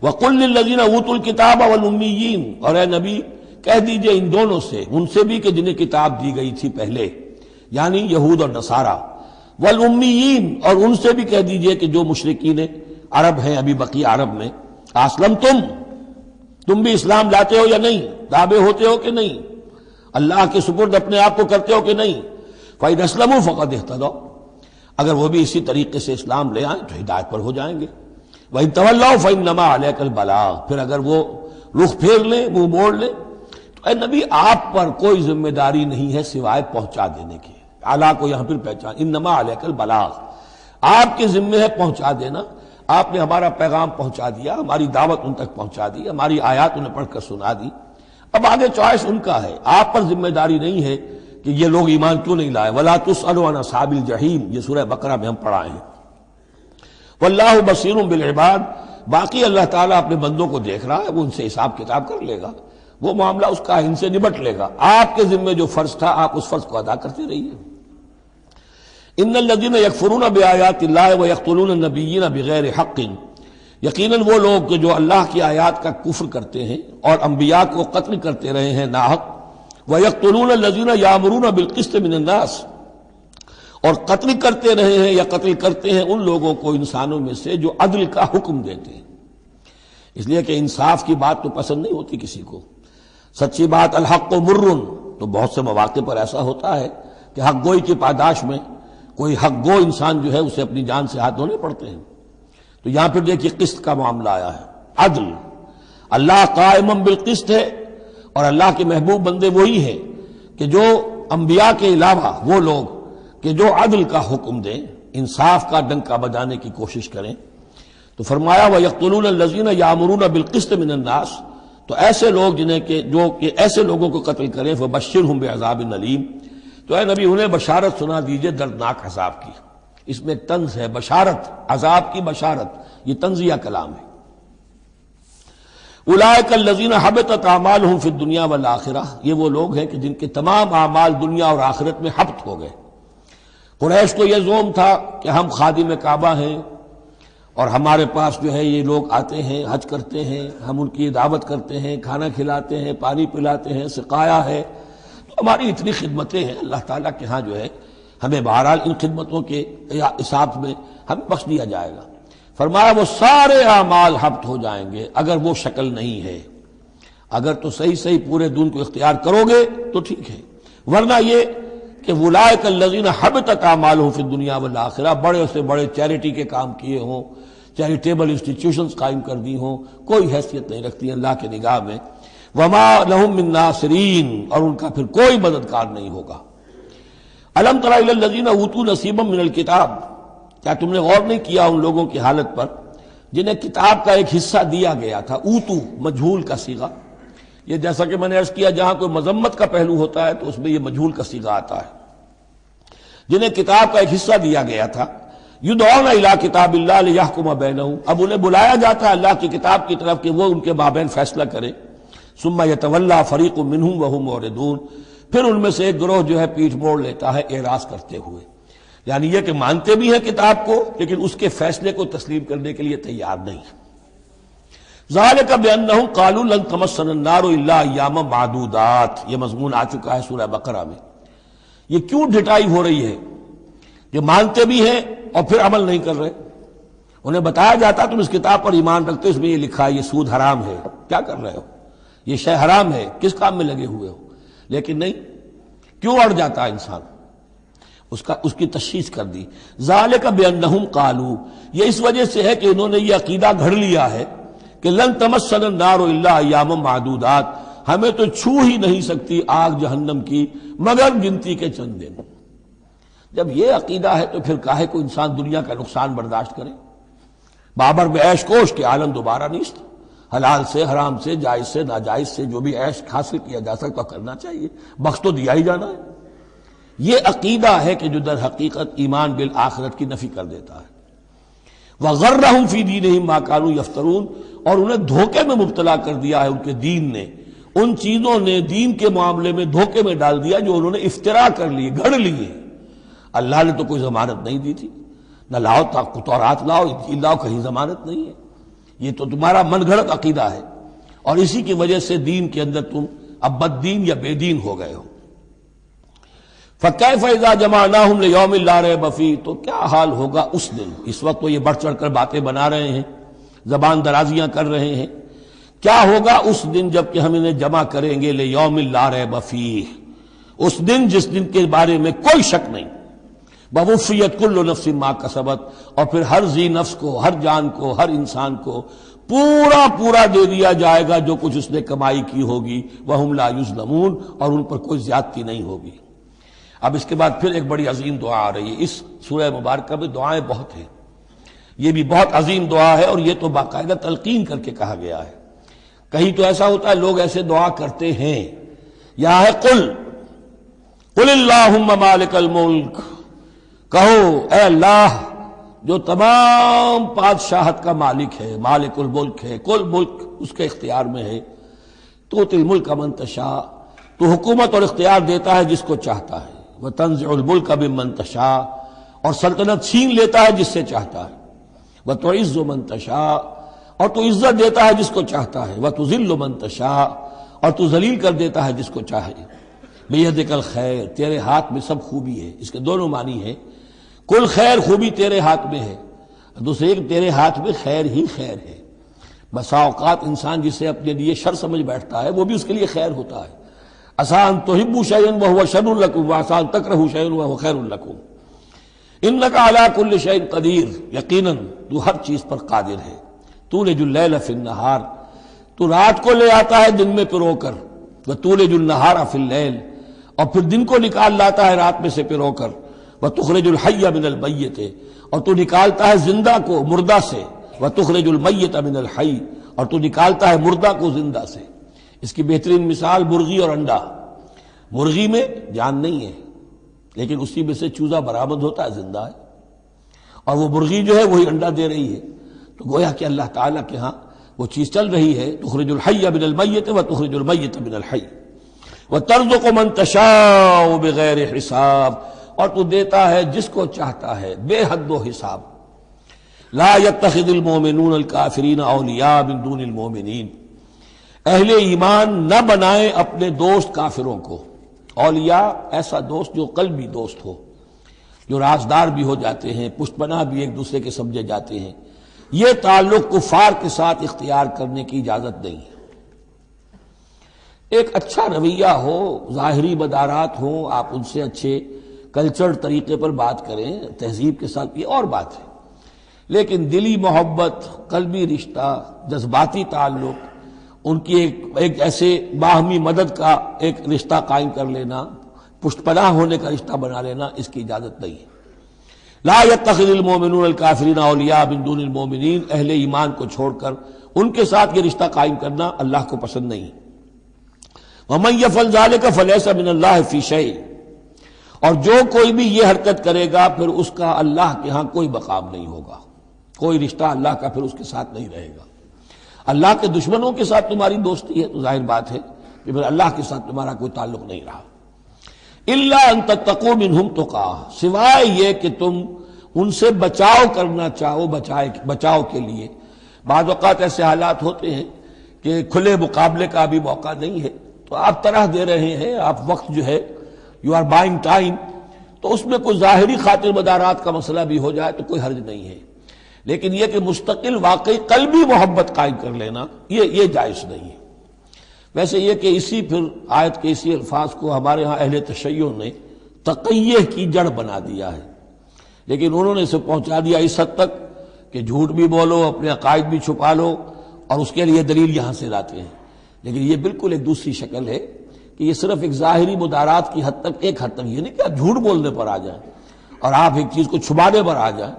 وقل للذین اوتوا الکتاب والامیین، اور اے نبی کہہ دیجئے ان دونوں سے، ان سے بھی کہ جنہیں کتاب دی گئی تھی پہلے، یعنی یہود اور نصارہ، والامیین، اور ان سے بھی کہہ دیجئے کہ جو مشرکین عرب ہیں ابھی بقی عرب میں، اسلمتم، تم بھی اسلام لاتے ہو یا نہیں، تابع ہوتے ہو کہ نہیں، اللہ کے سپرد اپنے آپ کو کرتے ہو کہ نہیں۔ فإن اسلموا فقد اہتدوا، اگر وہ بھی اسی طریقے سے اسلام لے آئیں تو ہدایت پر ہو جائیں گے۔ وَإِن تَوَلَّوْا فَإِنَّمَا عَلَيْكَ الْبَلَاغُ، پھر اگر وہ رخ پھیر لیں، منہ موڑ لیں، تو اے نبی آپ پر کوئی ذمہ داری نہیں ہے سوائے پہنچا دینے کی۔ اعلیٰ کو یہاں پھر پہچان، انما علیک البلاغ، آپ کے ذمہ ہے پہنچا دینا، آپ نے ہمارا پیغام پہنچا دیا، ہماری دعوت ان تک پہنچا دی، ہماری آیات انہیں پڑھ کر سنا دی، اب آگے چوائس ان کا ہے، آپ پر ذمہ داری نہیں ہے کہ یہ لوگ ایمان کیوں نہیں لائے۔ وَلَا تُسْأَلُ عَنْ أَصْحَابِ الْجَحِيمِ، یہ سورہ بقرہ میں ہم پڑھائے ہیں۔ وَاللَّهُ بَصِيرٌ بِالْعِبَادِ، باقی اللہ تعالیٰ اپنے بندوں کو دیکھ رہا ہے، وہ ان سے حساب کتاب کر لے گا، وہ معاملہ اس کا ان سے نبٹ لے گا۔ آپ کے ذمہ جو فرض تھا آپ اس فرض کو ادا کرتے رہیے۔ ان الذین یکفرون بآیات اللہ ویقتلون النبیین بغیر حق، یقیناً وہ لوگ کہ جو اللہ کی آیات کا کفر کرتے ہیں اور انبیاء کو قتل کرتے رہے ہیں ناحق، ویقتلون الذین یامرون بالقسط من الناس، اور قتل کرتے رہے ہیں یا قتل کرتے ہیں ان لوگوں کو انسانوں میں سے جو عدل کا حکم دیتے ہیں، اس لیے کہ انصاف کی بات تو پسند نہیں ہوتی کسی کو، سچی بات الحق مر، تو بہت سے مواقع پر ایسا ہوتا ہے کہ حق گوئی کی پاداش میں کوئی حق گو انسان جو ہے اسے اپنی جان سے ہاتھ دھونے پڑتے ہیں۔ تو یہاں پھر دیکھیے قسط کا معاملہ آیا ہے، عدل، اللہ قائم بالقسط ہے، اور اللہ کے محبوب بندے وہی ہیں کہ جو انبیاء کے علاوہ وہ لوگ کہ جو عدل کا حکم دیں، انصاف کا ڈنکا بجانے کی کوشش کریں۔ تو فرمایا وَيَقْتُلُونَ الَّذِينَ يَأْمُرُونَ بِالْقِسْطِ مِنَ النَّاسِ، تو ایسے لوگ جنہیں کہ جو کہ ایسے لوگوں کو قتل کریں، فَبَشِّرْهُم بِعَذَابٍ أَلِيمٍ، تو اے نبی انہیں بشارت سنا دیجئے دردناک عذاب کی۔ اس میں ایک طنز ہے، بشارت، عذاب کی بشارت، یہ طنزیہ کلام ہے۔ اولئک الذین حبطت اعمالہم فی الدنیا والآخرہ، یہ وہ لوگ ہیں کہ جن کے تمام اعمال دنیا اور آخرت میں حبط ہو گئے۔ قریش کو یہ زوم تھا کہ ہم خادم کعبہ ہیں اور ہمارے پاس جو ہے یہ لوگ آتے ہیں، حج کرتے ہیں، ہم ان کی دعوت کرتے ہیں، کھانا کھلاتے ہیں، پانی پلاتے ہیں، سقایا ہے، تو ہماری اتنی خدمتیں ہیں، اللہ تعالیٰ کے ہاں جو ہے ہمیں بہرحال ان خدمتوں کے حساب میں ہمیں بخش دیا جائے گا۔ فرمایا وہ سارے اعمال حبط ہو جائیں گے اگر وہ شکل نہیں ہے. اگر تو صحیح صحیح پورے دین کو اختیار کرو گے تو ٹھیک ہے، ورنہ یہ کہ اولئک الذین حبطت اعمالهم فی الدنیا والآخرہ، بڑے سے بڑے چیریٹی کے کام کیے ہوں، چیریٹیبل انسٹیٹیوشنز قائم کر دی ہوں، کوئی حیثیت نہیں رکھتی اللہ کے نگاہ میں. وما لهم من ناصرین، اور ان کا پھر کوئی مددگار نہیں ہوگا. الم تر الی الذین اوتوا نصیبا من الکتاب، کیا تم نے غور نہیں کیا ان لوگوں کی حالت پر جنہیں کتاب کا ایک حصہ دیا گیا تھا؟ اوتو مجہول کا صیغہ، یہ جیسا کہ میں نے عرض کیا جہاں کوئی مذمت کا پہلو ہوتا ہے تو اس میں یہ مجہول کا صیغہ آتا ہے. جنہیں کتاب کا ایک حصہ دیا گیا تھا، یدعون الی کتاب اللہ لیحکم بینہم، اب انہیں بلایا جاتا ہے اللہ کی کتاب کی طرف کہ وہ ان کے مابین فیصلہ کرے. ثم یتولی فریق منہم وہم معرضون، پھر ان میں سے ایک گروہ جو ہے پیٹھ موڑ لیتا ہے اعراض کرتے ہوئے، یعنی یہ کہ مانتے بھی ہیں کتاب کو لیکن اس کے فیصلے کو تسلیم کرنے کے لیے تیار نہیں. ذالک بانہم قالوا لن تمسنا النار الا ایاما معدودات، یہ مضمون آ چکا ہے سورہ بقرہ میں. یہ کیوں ڈھٹائی ہو رہی ہے کہ مانتے بھی ہیں اور پھر عمل نہیں کر رہے؟ انہیں بتایا جاتا تم اس کتاب پر ایمان رکھتے ہو، اس میں یہ لکھا ہے یہ سود حرام ہے، کیا کر رہے ہو، یہ شے حرام ہے، کس کام میں لگے ہوئے ہو؟ لیکن نہیں، کیوں اڑ جاتا ہے انسان؟ اس کی تشخیص کر دی. ذالک بانہم قالوا، یہ اس وجہ سے ہے کہ انہوں نے یہ عقیدہ گھڑ لیا ہے کہ لن تمسنا النار الا ایاما معدودات، ہمیں تو چھو ہی نہیں سکتی آگ جہنم کی مگر گنتی کے چند دن. جب یہ عقیدہ ہے تو پھر کاہے کو انسان دنیا کا نقصان برداشت کرے؟ بابر میں عیش کوش کے عالم دوبارہ نیست، حلال سے حرام سے جائز سے ناجائز سے جو بھی عیش حاصل کیا جا سکتا کرنا چاہیے، بخش تو دیا ہی جانا ہے. یہ عقیدہ ہے کہ جو در حقیقت ایمان بالآخرت کی نفی کر دیتا ہے. وَغَرَّهُمْ فِي دِينِهِمْ مَا كَانُوا يَفْتَرُونَ، اور انہیں دھوکے میں مبتلا کر دیا ہے ان کے دین نے، ان چیزوں نے دین کے معاملے میں دھوکے میں ڈال دیا جو انہوں نے افترا کر لیے، گھڑ لیے. اللہ نے تو کوئی ضمانت نہیں دی تھی، نہ لاؤ تورات لاؤ انجیل لاؤ، کہیں ضمانت نہیں ہے. یہ تو تمہارا من گھڑت عقیدہ ہے اور اسی کی وجہ سے دین کے اندر تم اب بد دین یا بے دین ہو گئے ہو. فَكَيْفَ إِذَا جَمَعْنَاهُمْ لِيَوْمٍ لَا رَيْبَ فِيهِ، تو کیا حال ہوگا اس دن. اس وقت تو یہ بڑھ چڑھ کر باتیں بنا رہے ہیں، زبان درازیاں کر رہے ہیں. کیا ہوگا اس دن جب کہ ہم انہیں جمع کریں گے لِيَوْمٍ لَا رَيْبَ فِيهِ، اس دن جس دن کے بارے میں کوئی شک نہیں. وَوُفِّيَتْ كُلُّ نَفْسٍ مَا كَسَبَتْ، اور پھر ہر ذی نفس کو، ہر جان کو، ہر انسان کو پورا دے دیا جائے گا جو کچھ اس نے کمائی کی ہوگی. وَهُمْ لَا يُظْلَمُونَ، اور ان پر کوئی زیادتی نہیں ہوگی. اب اس کے بعد پھر ایک بڑی عظیم دعا آ رہی ہے. اس سورہ مبارکہ میں دعائیں بہت ہیں، یہ بھی بہت عظیم دعا ہے اور یہ تو باقاعدہ تلقین کر کے کہا گیا ہے. کہیں تو ایسا ہوتا ہے لوگ ایسے دعا کرتے ہیں. یہاں ہے قل اللہم مالک الملک، کہو اے اللہ جو تمام بادشاہت کا مالک ہے، مالک الملک ہے، کل ملک اس کے اختیار میں ہے. تؤتی الملک من تشاء، تو حکومت اور اختیار دیتا ہے جس کو چاہتا ہے. وتنزع الملک ممن تشاء، اور سلطنت چھین لیتا ہے جس سے چاہتا ہے. وتعز من تشاء، اور تو عزت دیتا ہے جس کو چاہتا ہے. وتذل من تشاء، اور تو ذلیل کر دیتا ہے جس کو چاہے. بیدک الخیر، تیرے ہاتھ میں سب خوبی ہے. اس کے دونوں معنی ہیں، کل خیر خوبی تیرے ہاتھ میں ہے، دوسرے تیرے ہاتھ میں خیر ہی خیر ہے. بسا اوقات انسان جسے اپنے لیے شر سمجھ بیٹھتا ہے وہ بھی اس کے لیے خیر ہوتا ہے. عسیٰ ان تحبوا شیئا وہو شر لکم وعسیٰ ان تکرہوا شیئا وہو خیر لکم. انک علی کل شیء قدیر، یقیناً تو ہر چیز پر قادر ہے. تولج اللیل فی النہار، تو رات کو لے آتا ہے دن میں پرو کر. وتولج النہار فی اللیل، اور پھر دن کو نکال لاتا ہے رات میں سے پرو کر. وتخرج الحی من المیت، اور تو نکالتا ہے زندہ کو مردہ سے. وتخرج المیت من الحی، اور تو نکالتا ہے مردہ کو زندہ سے. اس کی بہترین مثال مرغی اور انڈا. مرغی میں جان نہیں ہے لیکن اسی میں سے چوزہ برآمد ہوتا ہے، زندہ ہے، اور وہ مرغی جو ہے وہی انڈا دے رہی ہے. تو گویا کہ اللہ تعالیٰ کے ہاں وہ چیز چل رہی ہے. تخرج الحی من المیت وتخرج المیت من الحی وترزق من تشاء بغیر حساب، اور تو دیتا ہے جس کو چاہتا ہے بے حد و حساب. لا يتخذ المؤمنون الکافرین اولیاء من دون المؤمنین، اہل ایمان نہ بنائیں اپنے دوست کافروں کو. اولیاء ایسا دوست جو قلبی دوست ہو، جو رازدار بھی ہو جاتے ہیں، پشت پناہ بھی ایک دوسرے کے سمجھے جاتے ہیں. یہ تعلق کفار کے ساتھ اختیار کرنے کی اجازت نہیں ہے۔ ایک اچھا رویہ ہو، ظاہری مدارات ہوں، آپ ان سے اچھے کلچر طریقے پر بات کریں، تہذیب کے ساتھ، یہ اور بات ہے، لیکن دلی محبت، قلبی رشتہ، جذباتی تعلق، ان کی ایک ایسے باہمی مدد کا ایک رشتہ قائم کر لینا، پشت پناہ ہونے کا رشتہ بنا لینا، اس کی اجازت نہیں ہے۔ لا يتخذ المؤمنون الکافرین اولیاء من دون المؤمنین، اہل ایمان کو چھوڑ کر ان کے ساتھ یہ رشتہ قائم کرنا اللہ کو پسند نہیں۔ ومن يفعل ذلك فليس من الله في شيء، اور جو کوئی بھی یہ حرکت کرے گا پھر اس کا اللہ کے ہاں کوئی مقام نہیں ہوگا، کوئی رشتہ اللہ کا پھر اس کے ساتھ نہیں رہے گا۔ اللہ کے دشمنوں کے ساتھ تمہاری دوستی ہے تو ظاہر بات ہے کہ پھر اللہ کے ساتھ تمہارا کوئی تعلق نہیں رہا۔ الا ان تتقوا منهم تقا، سوائے یہ کہ تم ان سے بچاؤ کرنا چاہو، بچاؤ کے لیے۔ بعض اوقات ایسے حالات ہوتے ہیں کہ کھلے مقابلے کا بھی موقع نہیں ہے، تو آپ طرح دے رہے ہیں، آپ وقت جو ہے یو آر بائنگ ٹائم، تو اس میں کوئی ظاہری خاطر مدارات کا مسئلہ بھی ہو جائے تو کوئی حرج نہیں ہے، لیکن یہ کہ مستقل واقعی قلبی محبت قائم کر لینا یہ جائز نہیں ہے۔ ویسے یہ کہ اسی پھر آیت کے اسی الفاظ کو ہمارے ہاں اہل تشیع نے تقیہ کی جڑ بنا دیا ہے، لیکن انہوں نے اسے پہنچا دیا اس حد تک کہ جھوٹ بھی بولو، اپنے عقائد بھی چھپا لو، اور اس کے لیے دلیل یہاں سے لاتے ہیں، لیکن یہ بالکل ایک دوسری شکل ہے کہ یہ صرف ایک ظاہری مدارات کی حد تک، ایک حد تک، یہ نہیں کہ آپ جھوٹ بولنے پر آ جائیں اور آپ ایک چیز کو چھپانے پر آ جائیں،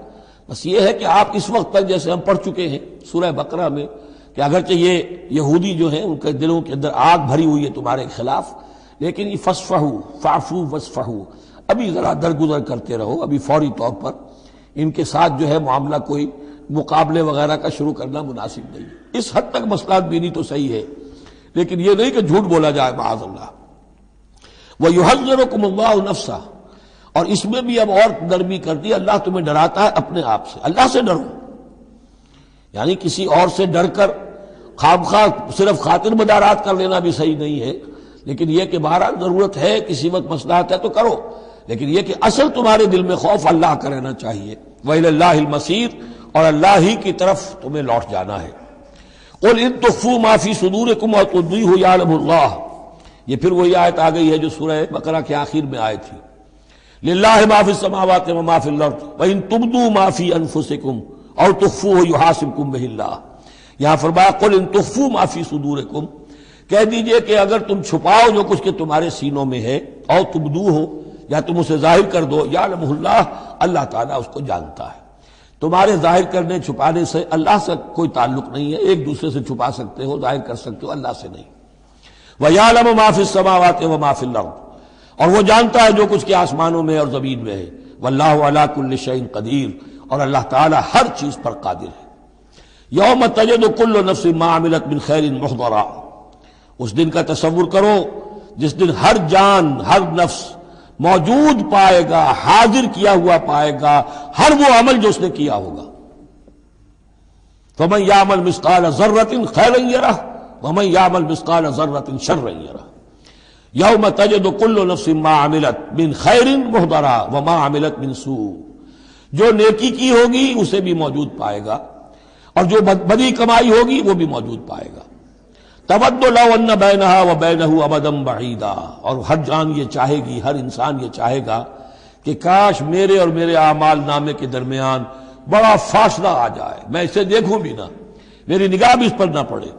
بس یہ ہے کہ آپ اس وقت تک جیسے ہم پڑھ چکے ہیں سورہ بقرہ میں کہ اگرچہ یہ یہودی جو ہیں ان کے دلوں کے اندر آگ بھری ہوئی ہے تمہارے خلاف، لیکن یہ فصفحوا فاعفوا واصفحوا، ابھی ذرا درگزر کرتے رہو، ابھی فوری طور پر ان کے ساتھ جو ہے معاملہ کوئی مقابلے وغیرہ کا شروع کرنا مناسب نہیں۔ اس حد تک مسئلہ بینی تو صحیح ہے، لیکن یہ نہیں کہ جھوٹ بولا جائے معاذ اللہ۔ وَيُحَذِّرُكُمُ اللَّهُ نَفْسَهُ، اور اس میں بھی اب اور نرمی کر دی، اللہ تمہیں ڈراتا ہے اپنے آپ سے، اللہ سے ڈرو، یعنی کسی اور سے ڈر کر خواہ صرف خاطر مدارات کر لینا بھی صحیح نہیں ہے، لیکن یہ کہ بہرحال ضرورت ہے، کسی وقت مصلحت ہے تو کرو، لیکن یہ کہ اصل تمہارے دل میں خوف اللہ کا رہنا چاہیے۔ وَإِلَى اللَّهِ الْمَصِيرُ، اور اللہ ہی کی طرف تمہیں لوٹ جانا ہے۔ قُلْ إِن تُخْفُوا مَا فِي صُدُورِكُمْ وَتُبْدُوهُ يَعْلَمُ اللَّهُ، یہ پھر وہی آیت آ گئی ہے جو سورہ بقرہ کے آخر میں آئی تھی، لِلَّهِ مَا فِي السَّمَاوَاتِ وَمَا فِي الْأَرْضِ وَإِن تُبْدُوا مَا فِي أَنفُسِكُمْ أَوْ تُخْفُوهُ يُحَاسِبْكُم بِهِ اللَّهُ، یہاں فرمایا قُلْ إِن تُخْفُوا مَا فِي صُدُورِكُمْ، کہہ دیجئے کہ اگر تم چھپاؤ جو کچھ کہ تمہارے سینوں میں ہے، او تبدوہ، یا تم اسے ظاہر کر دو، یعلمہ اللہ، اللہ تعالیٰ اس کو جانتا ہے۔ تمہارے ظاہر کرنے چھپانے سے اللہ سے کوئی تعلق نہیں ہے، ایک دوسرے سے چھپا سکتے ہو، ظاہر کر سکتے ہو، اللہ سے نہیں۔ وَيَعْلَمُ مَا فِي السَّمَاوَاتِ وَمَا فِي الْأَرْضِ، اور وہ جانتا ہے جو کچھ کہ آسمانوں میں اور زمین میں ہے۔ وَاللَّهُ عَلَىٰ كُلِّ شَيْءٍ قَدِيرٌ، اور اللہ تعالیٰ ہر چیز پر قادر ہے۔ یوم تجد کل نفس ما عملت من خیر محضرا، اس دن کا تصور کرو جس دن ہر جان، ہر نفس موجود پائے گا، حاضر کیا ہوا پائے گا ہر وہ عمل جو اس نے کیا ہوگا۔ فمن یعمل مثقال ذرۃ خیرا یرہ ومن یعمل مثقال ذرۃ شرا یرہ، یوم تجد کل نفس ما عملت من خیر محضرا وما عملت من سوء، جو نیکی کی ہوگی اسے بھی موجود پائے گا، اور جو بدی کمائی ہوگی وہ بھی موجود پائے گا۔ تود لو ان بینہا وبینہ امدا بعیدا، اور ہر جان یہ چاہے گی، ہر انسان یہ چاہے گا کہ کاش میرے اور میرے اعمال نامے کے درمیان بڑا فاصلہ آ جائے، میں اسے دیکھوں بھی نہ، میری نگاہ بھی اس پر نہ پڑے۔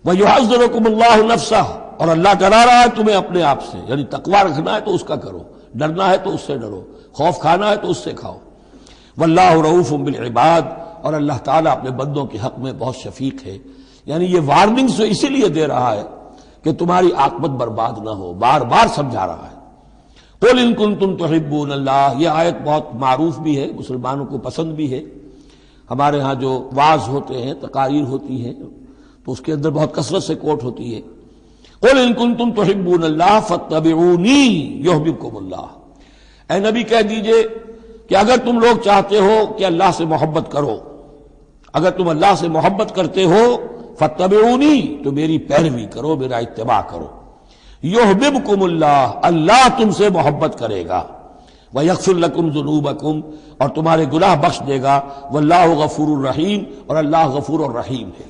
وَيُحَذِّرُكُمُ اللَّهُ نَفْسَهُ، اور اللہ ڈرا رہا ہے تمہیں اپنے آپ سے، یعنی تقویٰ رکھنا ہے تو اس کا کرو، ڈرنا ہے تو اس سے ڈرو، خوف کھانا ہے تو اس سے کھاؤ۔ وَاللَّهُ رَءُوفٌ بِالْعِبَادِ، اور اللہ تعالیٰ اپنے بندوں کے حق میں بہت شفیق ہے، یعنی یہ وارننگ سے اسی لیے دے رہا ہے کہ تمہاری عاقبت برباد نہ ہو، بار بار سمجھا رہا ہے۔ قُلْ إِن كُنتُمْ تُحِبُّونَ اللَّهَ، یہ آیت بہت معروف بھی ہے، مسلمانوں کو پسند بھی ہے۔ ہمارے ہاں جو وعظ ہوتے ہیں، تقاریر ہوتی ہیں، تو اس کے اندر بہت کثرت سے کوٹ ہوتی ہے، قُلْ إِن كُنتُمْ تُحِبُّونَ اللَّهَ فَاتَّبِعُونِي يُحْبِبْكُمُ اللَّهُ، اے نبی کہہ دیجئے کہ اگر تم لوگ چاہتے ہو کہ اللہ سے محبت کرو، اگر تم اللہ سے محبت کرتے ہو، فاتبعونی، تو میری پیروی کرو، میرا اتباع کرو۔ یحببکم اللہ، اللہ تم سے محبت کرے گا۔ وَيَغْفِرْ لَكُمْ ذُنُوبَكُمْ، اور تمہارے گناہ بخش دے گا، وَاللَّهُ غَفُورٌ الرحیم، اور اللہ غفور الرحیم ہے۔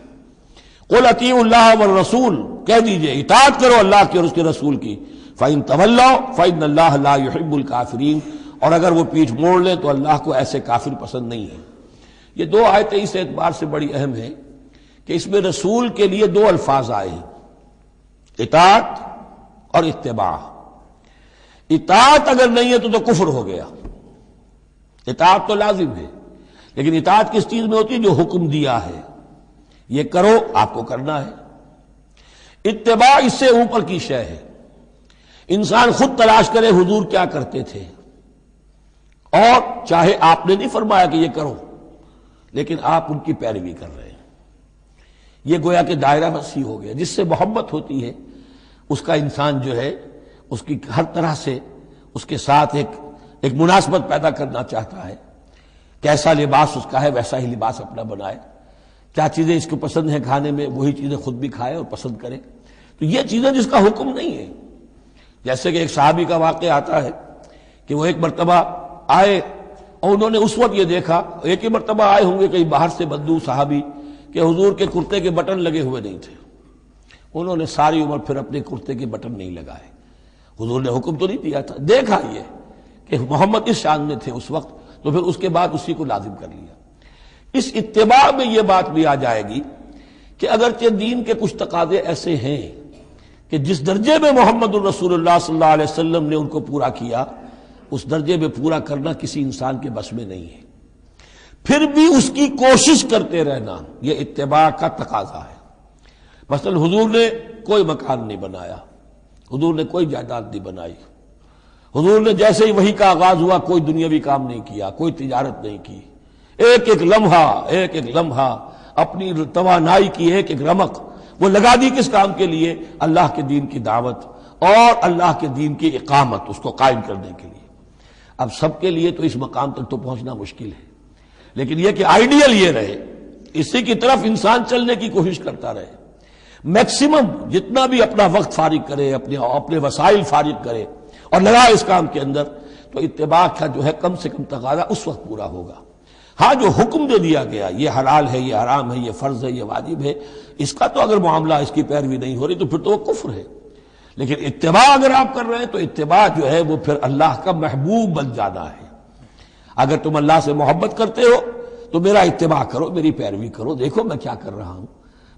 قُلْ اطیعوا اللَّهَ وَالرَّسُولَ، کہہ دیجئے اطاعت کرو اللہ کی اور اس کے رسول کی، فَإِن تَوَلَّوْا فَإِنَّ اللَّهَ لَا يُحِبُّ الْكَافِرِينَ، اور اگر وہ پیٹھ موڑ لیں تو اللہ کو ایسے کافر پسند نہیں ہے۔ یہ دو آیتیں اس اعتبار سے بڑی اہم ہیں کہ اس میں رسول کے لیے دو الفاظ آئے ہیں، اطاعت اور اتباع۔ اطاعت اگر نہیں ہے تو کفر ہو گیا۔ اطاعت تو لازم ہے، لیکن اطاعت کس چیز میں ہوتی ہے؟ جو حکم دیا ہے یہ کرو، آپ کو کرنا ہے۔ اتباع اس سے اوپر کی شے ہے، انسان خود تلاش کرے حضور کیا کرتے تھے، اور چاہے آپ نے نہیں فرمایا کہ یہ کرو لیکن آپ ان کی پیروی کر رہے ہیں، یہ گویا کہ دائرہ وسیع ہو گیا۔ جس سے محبت ہوتی ہے اس کا انسان جو ہے اس کی ہر طرح سے اس کے ساتھ ایک مناسبت پیدا کرنا چاہتا ہے، کیسا لباس اس کا ہے ویسا ہی لباس اپنا بنائے، کیا چیزیں اس کو پسند ہیں کھانے میں وہی چیزیں خود بھی کھائے اور پسند کرے۔ تو یہ چیزیں جس کا حکم نہیں ہے، جیسے کہ ایک صحابی کا واقعہ آتا ہے کہ وہ ایک مرتبہ آئے اور انہوں نے اس وقت یہ دیکھا، ایک ہی مرتبہ آئے ہوں گے کہیں باہر سے بدو صحابی، کہ حضور کے کرتے کے بٹن لگے ہوئے نہیں تھے۔ انہوں نے ساری عمر پھر اپنے کرتے کے بٹن نہیں لگائے، حضور نے حکم تو نہیں دیا تھا، دیکھا یہ کہ محمد اس شان میں تھے اس وقت، تو پھر اس کے بعد اسی کو لازم کر لیا۔ اس اتباع میں یہ بات بھی آ جائے گی کہ اگرچہ دین کے کچھ تقاضے ایسے ہیں کہ جس درجے میں محمد الرسول اللہ صلی اللہ علیہ وسلم نے ان کو پورا کیا، اس درجے میں پورا کرنا کسی انسان کے بس میں نہیں ہے، پھر بھی اس کی کوشش کرتے رہنا یہ اتباع کا تقاضا ہے۔ مثلا حضور نے کوئی مکان نہیں بنایا، حضور نے کوئی جائیداد نہیں بنائی، حضور نے جیسے ہی وحی کا آغاز ہوا کوئی دنیاوی کام نہیں کیا، کوئی تجارت نہیں کی، ایک ایک لمحہ اپنی توانائی کی ایک رمق وہ لگا دی کس کام کے لیے؟ اللہ کے دین کی دعوت اور اللہ کے دین کی اقامت، اس کو قائم کرنے کے لیے۔ اب سب کے لیے تو اس مقام تک تو پہنچنا مشکل ہے، لیکن یہ کہ آئیڈیل یہ رہے، اسی کی طرف انسان چلنے کی کوشش کرتا رہے، میکسیمم جتنا بھی اپنا وقت فارغ کرے، اپنے وسائل فارغ کرے اور لگائے اس کام کے اندر، تو اتباع کا جو ہے کم سے کم تقاضا اس وقت پورا ہوگا۔ ہاں جو حکم دے دیا گیا یہ حلال ہے، یہ حرام ہے، یہ فرض ہے، یہ واجب ہے، اس کا تو اگر معاملہ اس کی پیروی نہیں ہو رہی تو پھر تو وہ کفر ہے۔ لیکن اتباع اگر آپ کر رہے ہیں تو اتباع جو ہے وہ پھر اللہ کا محبوب بن جانا ہے۔ اگر تم اللہ سے محبت کرتے ہو تو میرا اتباع کرو، میری پیروی کرو، دیکھو میں کیا کر رہا ہوں،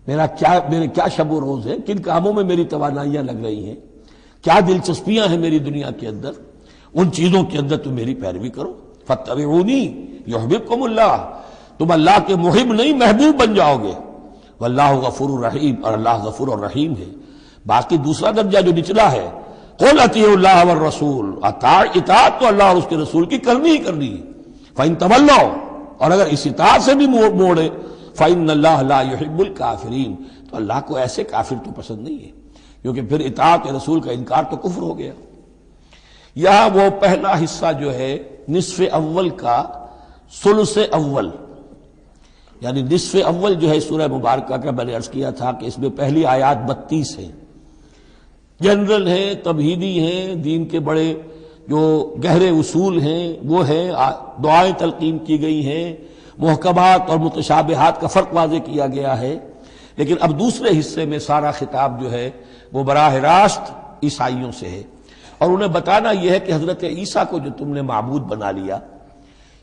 میرے کیا شب و روز ہے، کن کاموں میں میری توانائیاں لگ رہی ہیں، کیا دلچسپیاں ہیں میری دنیا کے اندر، ان چیزوں کے اندر تم میری پیروی کرو۔ فاتبعونی یحببکم اللہ، تم اللہ کے محب نہیں محبوب بن جاؤ گے۔ واللہ غفور الرحیم، اور اللہ غفور الرحیم ہے۔ باقی دوسرا درجہ جو نچلا ہے، قل اطیعوا اللہ والرسول، اطاعت تو اللہ اور اس کے رسول کی کرنی ہی کرنی ہے۔ فإن تولوا، اور اگر اس اطاعت سے بھی موڑے، فإن اللہ لا يحب الکافرین، تو اللہ کو ایسے کافر تو پسند نہیں ہے، کیونکہ پھر اطاعت رسول کا انکار تو کفر ہو گیا۔ یہاں وہ پہلا حصہ جو ہے نصف اول کا ثلث اول، یعنی نصف اول جو ہے سورہ مبارکہ کا، میں نے عرض کیا تھا کہ اس میں پہلی آیات 32 ہیں، جنرل ہیں، تمہیدی ہیں، دین کے بڑے جو گہرے اصول ہیں وہ ہیں، دعائیں تلقین کی گئی ہیں، محکمات اور متشابہات کا فرق واضح کیا گیا ہے۔ لیکن اب دوسرے حصے میں سارا خطاب جو ہے وہ براہ راست عیسائیوں سے ہے، اور انہیں بتانا یہ ہے کہ حضرت عیسیٰ کو جو تم نے معبود بنا لیا،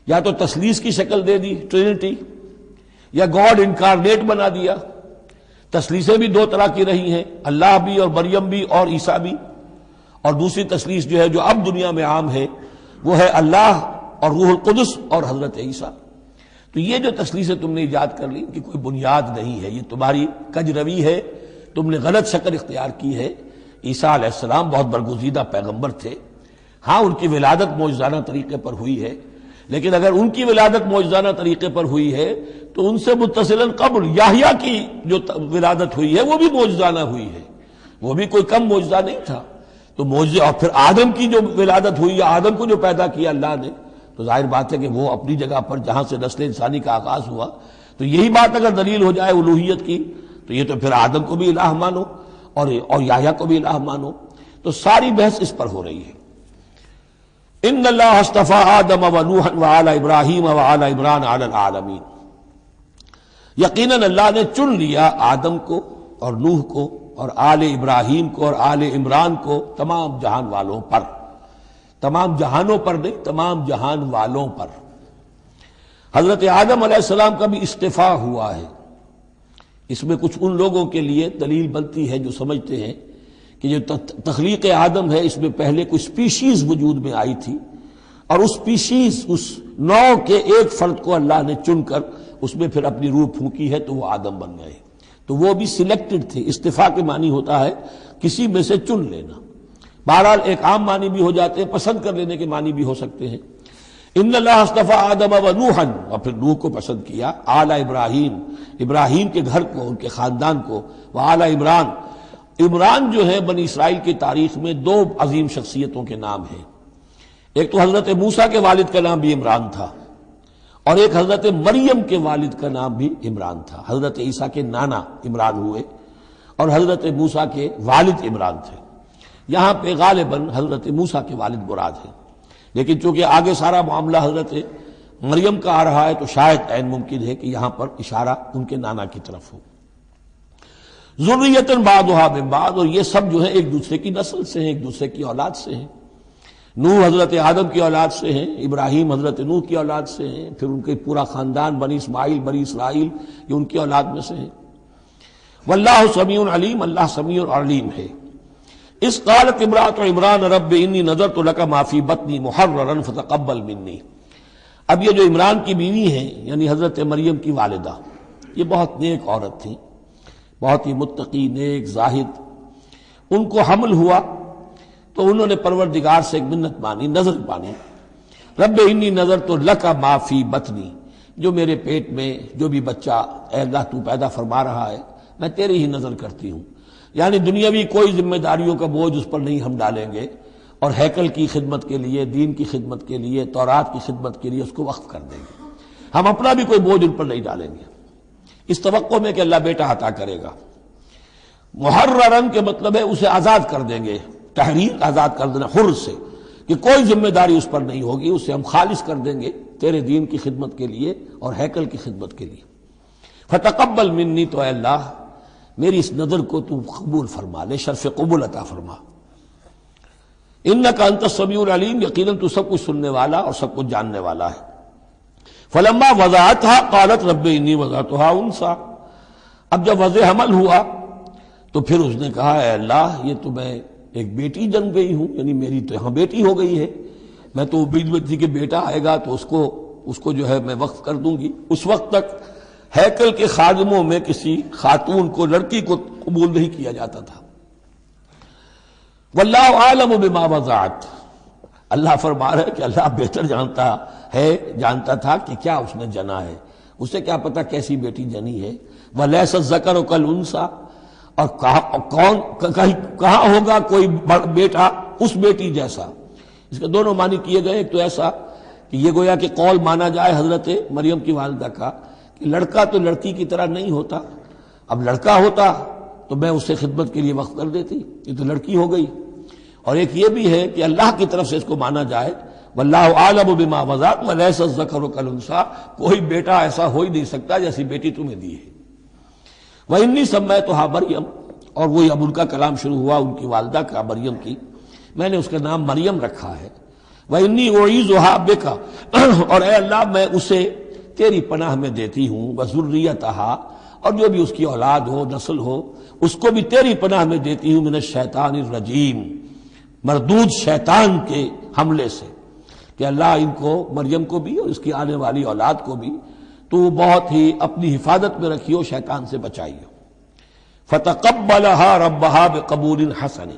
یا تو تثلیث کی شکل دے دی ٹرینٹی، یا گاڈ انکارنیٹ بنا دیا۔ تثلیثیں بھی دو طرح کی رہی ہیں، اللہ بھی اور مریم بھی اور عیسیٰ بھی، اور دوسری تثلیث جو ہے جو اب دنیا میں عام ہے وہ ہے اللہ اور روح القدس اور حضرت عیسیٰ۔ تو یہ جو تثلیثیں تم نے ایجاد کر لی کہ کوئی بنیاد نہیں ہے، یہ تمہاری کج روی ہے، تم نے غلط شکل اختیار کی ہے۔ عیسیٰ علیہ السلام بہت برگزیدہ پیغمبر تھے، ہاں ان کی ولادت معجزانہ طریقے پر ہوئی ہے، لیکن اگر ان کی ولادت معجزانہ طریقے پر ہوئی ہے تو ان سے متصلاً قبل یحییٰ کی جو ولادت ہوئی ہے وہ بھی معجزانہ ہوئی ہے، وہ بھی کوئی کم معجزہ نہیں تھا۔ تو معجزے، اور پھر آدم کی جو ولادت ہوئی، آدم کو جو پیدا کیا اللہ نے، تو ظاہر بات ہے کہ وہ اپنی جگہ پر جہاں سے نسل انسانی کا آغاز ہوا، تو یہی بات اگر دلیل ہو جائے الوہیت کی تو یہ تو پھر آدم کو بھی الہ مانو اور یحییٰ کو بھی الہ مانو، تو ساری بحث اس پر ہو رہی ہے۔ ان اللہ اصطفیٰ آدم و نوحا وآل ابراہیم وآل عمران علی العالمین، یقیناً اللہ نے چن لیا آدم کو اور نوح کو اور آل ابراہیم کو اور آل عمران کو تمام جہان والوں پر، تمام جہانوں پر نہیں، تمام جہان والوں پر۔ حضرت آدم علیہ السلام کا بھی استفاء ہوا ہے۔ اس میں کچھ ان لوگوں کے لیے دلیل بنتی ہے جو سمجھتے ہیں کہ جو تخلیق آدم ہے اس میں پہلے کوئی سپیشیز وجود میں آئی تھی، اور اس سپیشیز، اس نوع کے ایک فرد کو اللہ نے چن کر اس میں پھر اپنی روح پھونکی ہے تو وہ آدم بن گئے، تو وہ بھی سلیکٹڈ تھے۔ استفاء کے معنی ہوتا ہے کسی میں سے چن لینا، بہرحال ایک عام معنی بھی ہو جاتے ہیں، پسند کر لینے کے معنی بھی ہو سکتے ہیں۔ ان اللہ اصطفیٰ آدم و نوحا، اور پھر نوح کو پسند کیا، آل ابراہیم، ابراہیم کے گھر کو، ان کے خاندان کو، وآل عمران۔ عمران جو ہے بنی اسرائیل کی تاریخ میں دو عظیم شخصیتوں کے نام ہیں، ایک تو حضرت موسیٰ کے والد کا نام بھی عمران تھا، اور ایک حضرت مریم کے والد کا نام بھی عمران تھا۔ حضرت عیسیٰ کے نانا عمران ہوئے اور حضرت موسیٰ کے والد عمران تھے۔ یہاں پہ غالباً حضرت موسیٰ کے والد مراد ہیں، لیکن چونکہ آگے سارا معاملہ حضرت مریم کا آ رہا ہے تو شاید عین ممکن ہے کہ یہاں پر اشارہ ان کے نانا کی طرف ہو۔ ذریۃ بعضھا من بعض، اور یہ سب جو ہے ایک دوسرے کی نسل سے ہیں، ایک دوسرے کی اولاد سے ہیں۔ نوح حضرت آدم کی اولاد سے ہیں، ابراہیم حضرت نوح کی اولاد سے ہیں، پھر ان کے پورا خاندان بنی اسماعیل بنی اسرائیل یہ ان کی اولاد میں سے ہیں۔ واللہ سمیع علیم، اللہ سمیع اور علیم ہے۔ اس قالت امرأۃ عمران رب انی نذرت لک ما فی بطنی محررا فتقبل منی۔ اب یہ جو عمران کی بیوی ہیں یعنی حضرت مریم کی والدہ، یہ بہت نیک عورت تھیں، بہت ہی متقی، نیک، زاہد۔ ان کو حمل ہوا تو انہوں نے پروردگار سے ایک منت مانی، نظر مانی، رب انی نذرت لک ما فی بطنی، جو میرے پیٹ میں جو بھی بچہ اے اللہ تو پیدا فرما رہا ہے میں تیری ہی نظر کرتی ہوں، یعنی دنیاوی کوئی ذمہ داریوں کا بوجھ اس پر نہیں ہم ڈالیں گے، اور ہیکل کی خدمت کے لیے، دین کی خدمت کے لیے، تورات کی خدمت کے لیے اس کو وقف کر دیں گے، ہم اپنا بھی کوئی بوجھ ان پر نہیں ڈالیں گے، اس توقع میں کہ اللہ بیٹا عطا کرے گا۔ محررن کے مطلب ہے اسے آزاد کر دیں گے، تحریر آزاد کر دینا، حر سے، کہ کوئی ذمہ داری اس پر نہیں ہوگی، اسے ہم خالص کر دیں گے تیرے دین کی خدمت کے لیے اور ہیکل کی خدمت کے لیے۔ فتقبل منی، تو اے اللہ میری اس نظر کو تو قبول فرما لے، شرف قبول عطا فرما۔ انک انت السمیع العلیم، یقیناً تو سب کچھ سننے والا اور سب کچھ جاننے والا ہے۔ فلما وضعتها قالت رب انی وضعتها انثی، اب جب وضع حمل ہوا تو پھر اس نے کہا اے اللہ یہ تو میں ایک بیٹی جن گئی ہوں، یعنی میری تو یہاں بیٹی ہو گئی ہے، میں تو امید میں تھی کہ بیٹا آئے گا تو اس کو جو ہے میں وقف کر دوں گی۔ اس وقت تک ہیکل کے خادموں میں کسی خاتون کو، لڑکی کو قبول نہیں کیا جاتا تھا۔ واللہ عالم بما وضعت، اللہ فرما رہے کہ اللہ بہتر جانتا تھا کہ کیا اس نے جنا ہے، اسے کیا پتا کیسی بیٹی جنی ہے۔ ولیس الذکر کالانثی، اور کہاں ہوگا کوئی بیٹا اس بیٹی جیسا۔ اس کے دونوں معنی کیے گئے، ایک تو ایسا کہ یہ گویا کہ قول مانا جائے حضرت مریم کی والدہ کا کہ لڑکا تو لڑکی کی طرح نہیں ہوتا، اب لڑکا ہوتا تو میں اسے خدمت کے لیے وقف کر دیتی، یہ تو لڑکی ہو گئی۔ اور ایک یہ بھی ہے کہ اللہ کی طرف سے اس کو مانا جائے واللہ اعلم بما وضعت ولیس الذکر کالانثی، کوئی بیٹا ایسا ہو ہی نہیں سکتا جیسی بیٹی تمہیں دی ہے۔ وَإِنِّي سَمَّيْتُهَا مریم، اور وہی اب ان کا کلام شروع ہوا ان کی والدہ کا، مریم کی، میں نے اس کا نام مریم رکھا ہے۔ وَإِنِّي أُعِيذُهَا بِكَ، اور اے اللہ میں اسے تیری پناہ میں دیتی ہوں، وَذُرِّيَّتَهَا، اور جو بھی اس کی اولاد ہو، نسل ہو، اس کو بھی تیری پناہ میں دیتی ہوں، من الشیطان الرجیم، مردود شیطان کے حملے سے، کہ اللہ ان کو، مریم کو بھی اور اس کی آنے والی اولاد کو بھی تو بہت ہی اپنی حفاظت میں رکھیو، شیطان سے بچائیو۔ فتقبلها ربها بقبول حسن،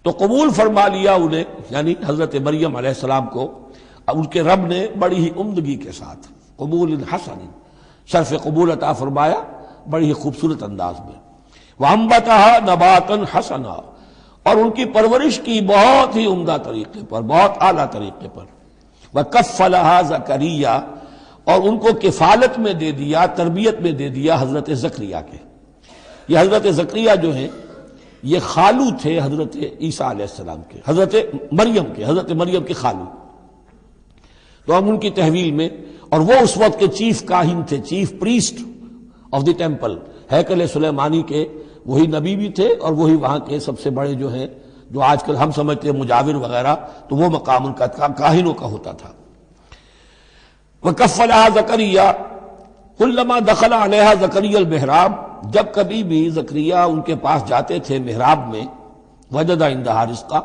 تو قبول فرما لیا انہیں، یعنی حضرت مریم علیہ السلام کو ان کے رب نے بڑی ہی عمدگی کے ساتھ، قبول حسن، شرف قبول عطا فرمایا بڑی ہی خوبصورت انداز میں۔ وانبتها نباتا حسنا، اور ان کی پرورش کی بہت ہی عمدہ طریقے پر، بہت اعلیٰ طریقے پر۔ وکفلها زکریا، اور ان کو کفالت میں دے دیا، تربیت میں دے دیا حضرت زکریا کے۔ یہ حضرت زکریا جو ہیں یہ خالو تھے حضرت عیسیٰ علیہ السلام کے، حضرت مریم کے خالو. تو ہم ان کی تحویل میں، اور وہ اس وقت کے چیف کاہن تھے، chief priest of the temple, ہیکل سلیمانی کے وہی نبی بھی تھے اور وہی وہاں کے سب سے بڑے جو ہیں، جو آج کل ہم سمجھتے ہیں مجاور وغیرہ، تو وہ مقام ان کا کاہنوں کا ہوتا تھا. وَكَفَّلَهَا زَكَرِيَّا كُلَّمَا دَخَلَ عَلَيْهَا زَكَرِيَّا الْمِحْرَابَ، جب کبھی بھی زکریا ان کے پاس جاتے تھے محراب میں، وجد عندها رزقا،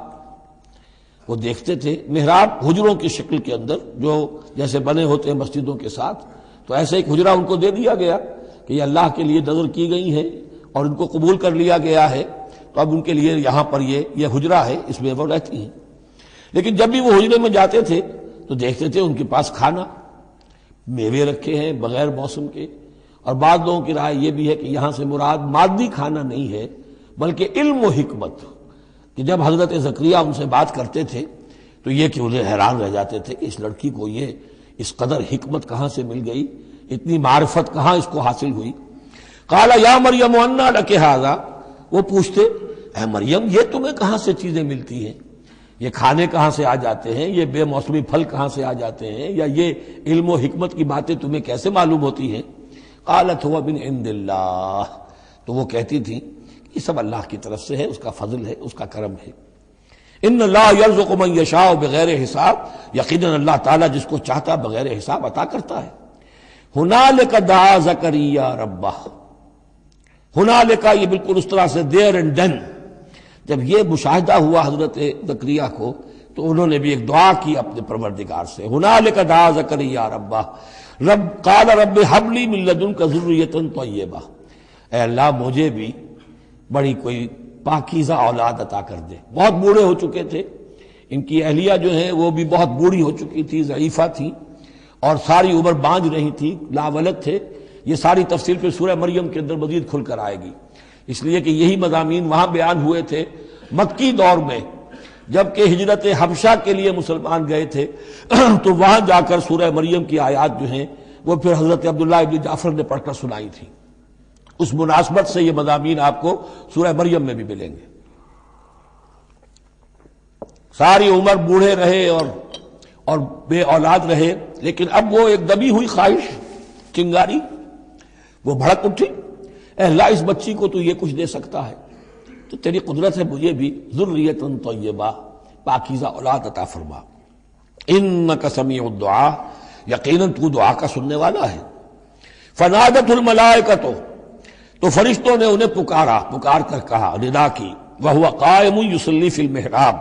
وہ دیکھتے تھے محراب حجروں کی شکل کے اندر جو جیسے بنے ہوتے ہیں مسجدوں کے ساتھ، تو ایسے ایک حجرہ ان کو دے دیا گیا کہ یہ اللہ کے لیے نظر کی گئی ہے اور ان کو قبول کر لیا گیا ہے، تو اب ان کے لیے یہاں پر یہ حجرہ ہے، اس میں وہ رہتی ہیں. لیکن جب بھی وہ حجرے میں جاتے تھے تو دیکھتے تھے ان کے پاس کھانا، میوے رکھے ہیں بغیر موسم کے. اور بعض لوگوں کی رائے یہ بھی ہے کہ یہاں سے مراد مادی کھانا نہیں ہے بلکہ علم و حکمت، کہ جب حضرت زکریا ان سے بات کرتے تھے تو یہ کہ انہیں حیران رہ جاتے تھے کہ اس لڑکی کو یہ اس قدر حکمت کہاں سے مل گئی، اتنی معرفت کہاں اس کو حاصل ہوئی. قال یا مریم انا لک ھذا، وہ پوچھتے اے مریم یہ تمہیں کہاں سے چیزیں ملتی ہیں، یہ کھانے کہاں سے آ جاتے ہیں، یہ بے موسمی پھل کہاں سے آ جاتے ہیں، یا یہ علم و حکمت کی باتیں تمہیں کیسے معلوم ہوتی ہیں. قالت هو من عند اللہ، تو وہ کہتی تھی یہ سب اللہ کی طرف سے ہے، اس کا فضل ہے، اس کا کرم ہے. ان اللہ یرزق من یشاء بغیر حساب، یقیناً اللہ تعالیٰ جس کو چاہتا بغیر حساب عطا کرتا ہے. ہنالک دعا زکریا ربہ، ہنالک یہ بالکل اس طرح سے دیر اینڈ ڈن، جب یہ مشاہدہ ہوا حضرت زکریا کو تو انہوں نے بھی ایک دعا کی اپنے پروردگار سے. ہنالک دعا زکریا ربہ رب قال رب هب لي من لدنك ذرية طيبة، اے اللہ مجھے بھی بڑی کوئی پاکیزہ اولاد عطا کر دے. بہت بوڑھے ہو چکے تھے، ان کی اہلیہ جو ہیں وہ بھی بہت بوڑھی ہو چکی تھی، ضعیفہ تھی اور ساری عمر بانجھ رہی تھی، لاولد تھے. یہ ساری تفصیل پھر سورہ مریم کے اندر مزید کھل کر آئے گی، اس لیے کہ یہی مضامین وہاں بیان ہوئے تھے مکی دور میں، جبکہ ہجرت حبشہ کے لیے مسلمان گئے تھے تو وہاں جا کر سورہ مریم کی آیات جو ہیں وہ پھر حضرت عبداللہ ابن جعفر نے پڑھ کر سنائی تھی. اس مناسبت سے یہ مضامین آپ کو سورہ مریم میں بھی ملیں گے. ساری عمر بوڑھے رہے اور بے اولاد رہے، لیکن اب وہ ایک دبی ہوئی خواہش، چنگاری، وہ بھڑک اٹھی، اے اللہ اس بچی کو تو یہ کچھ دے سکتا ہے تو تیری قدرت ہے مجھے بھی ذریۃ طیبہ، پاکیزہ اولاد عطا فرما. انک سمیع الدعاء، یقیناً تو دعا کا سننے والا ہے. فنادت الملائکۃ، تو فرشتوں نے انہیں پکار کر کہا، ندا کی. وہو قائم یصلی فی المحراب،